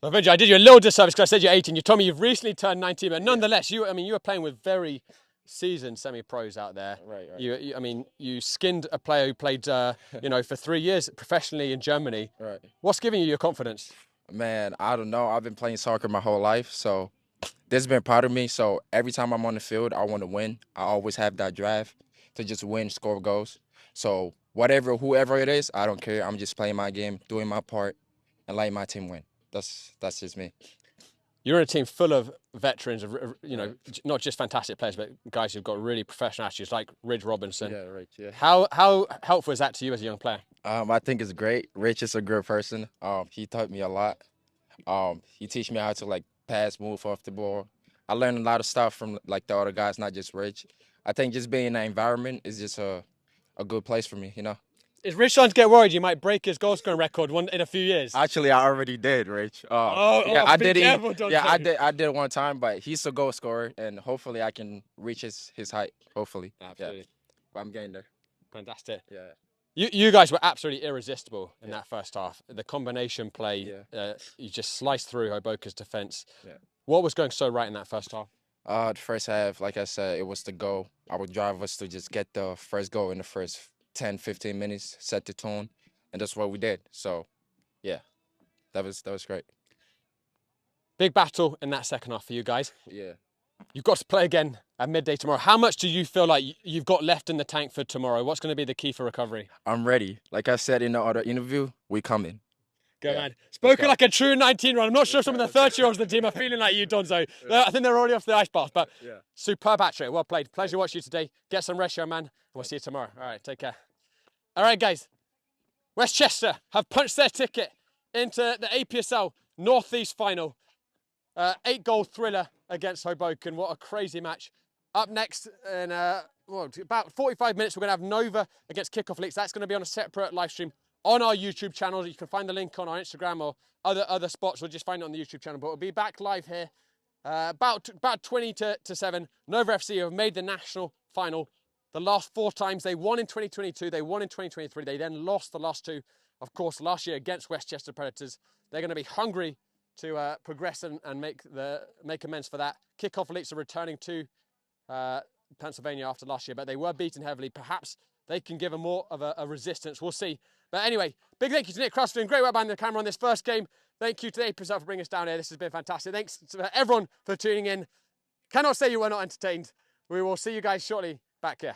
Well, Finzio, I did you a little disservice because I said you're 18. You told me you've recently turned 19, but nonetheless, you were playing with very seasoned semi-pros out there. Right. You skinned a player who played, for 3 years professionally in Germany. Right. What's giving you your confidence? Man, I don't know. I've been playing soccer my whole life, so this has been part of me. So every time I'm on the field, I want to win. I always have that drive to just win, score goals. So whoever it is, I don't care. I'm just playing my game, doing my part, and letting my team win. That's just me. You're in a team full of veterans, not just fantastic players, but guys who've got really professional attitudes, like Ridge Robinson. Yeah, right. Yeah. How helpful is that to you as a young player? I think it's great. Rich is a good person. He taught me a lot. He teach me how to like pass, move off the ball. I learned a lot of stuff from like the other guys, not just Rich. I think just being in that environment is just a good place for me, you know. Is Rich starting to get worried you might break his goal scoring record in a few years? Actually, I already did, Rich. I did it. Yeah, I did one time, but he's a goal scorer, and hopefully I can reach his height. Hopefully. Absolutely. Yeah. But I'm getting there. Fantastic. Yeah. You guys were absolutely irresistible in that first half. The combination play, you just sliced through Hoboken's defence. Yeah. What was going so right in that first half? The first half, like I said, it was the goal. I would drive us to just get the first goal in the first 10, 15 minutes, set the tone, and that's what we did. So, yeah, that was great. Big battle in that second half for you guys. Yeah. You've got to play again at midday tomorrow. How much do you feel like you've got left in the tank for tomorrow? What's going to be the key for recovery? I'm ready. Like I said in the other interview, we coming. Go, man. Spoken like a true 19-year-old. I'm not sure some of the 30-year-olds in the team are feeling like you, Donzo. I think they're already off the ice bath, but superb hat-trick. Well played. Pleasure watching you today. Get some rest, young man. We'll see you tomorrow. All right, take care. All right, guys. Westchester have punched their ticket into the APSL Northeast final. 8-goal thriller against Hoboken. What a crazy match. Up next in about 45 minutes, we're going to have Nova against Kickoff Leaks. That's going to be on a separate live stream on our YouTube channel. You can find the link on our Instagram or other spots. We'll just find it on the YouTube channel. But we'll be back live here about 20 to 7. Nova FC have made the national final. The last 4 times they won in 2022, they won in 2023. They then lost the last 2, of course, last year against Westchester Predators. They're going to be hungry to progress and make amends for that. Kickoff Leaks are returning to Pennsylvania after last year, but they were beaten heavily. Perhaps they can give more of a resistance. We'll see. But anyway, big thank you to Nick Cross for doing great work behind the camera on this first game. Thank you to the APSL for bringing us down here. This has been fantastic. Thanks to everyone for tuning in. Cannot say you were not entertained. We will see you guys shortly back here.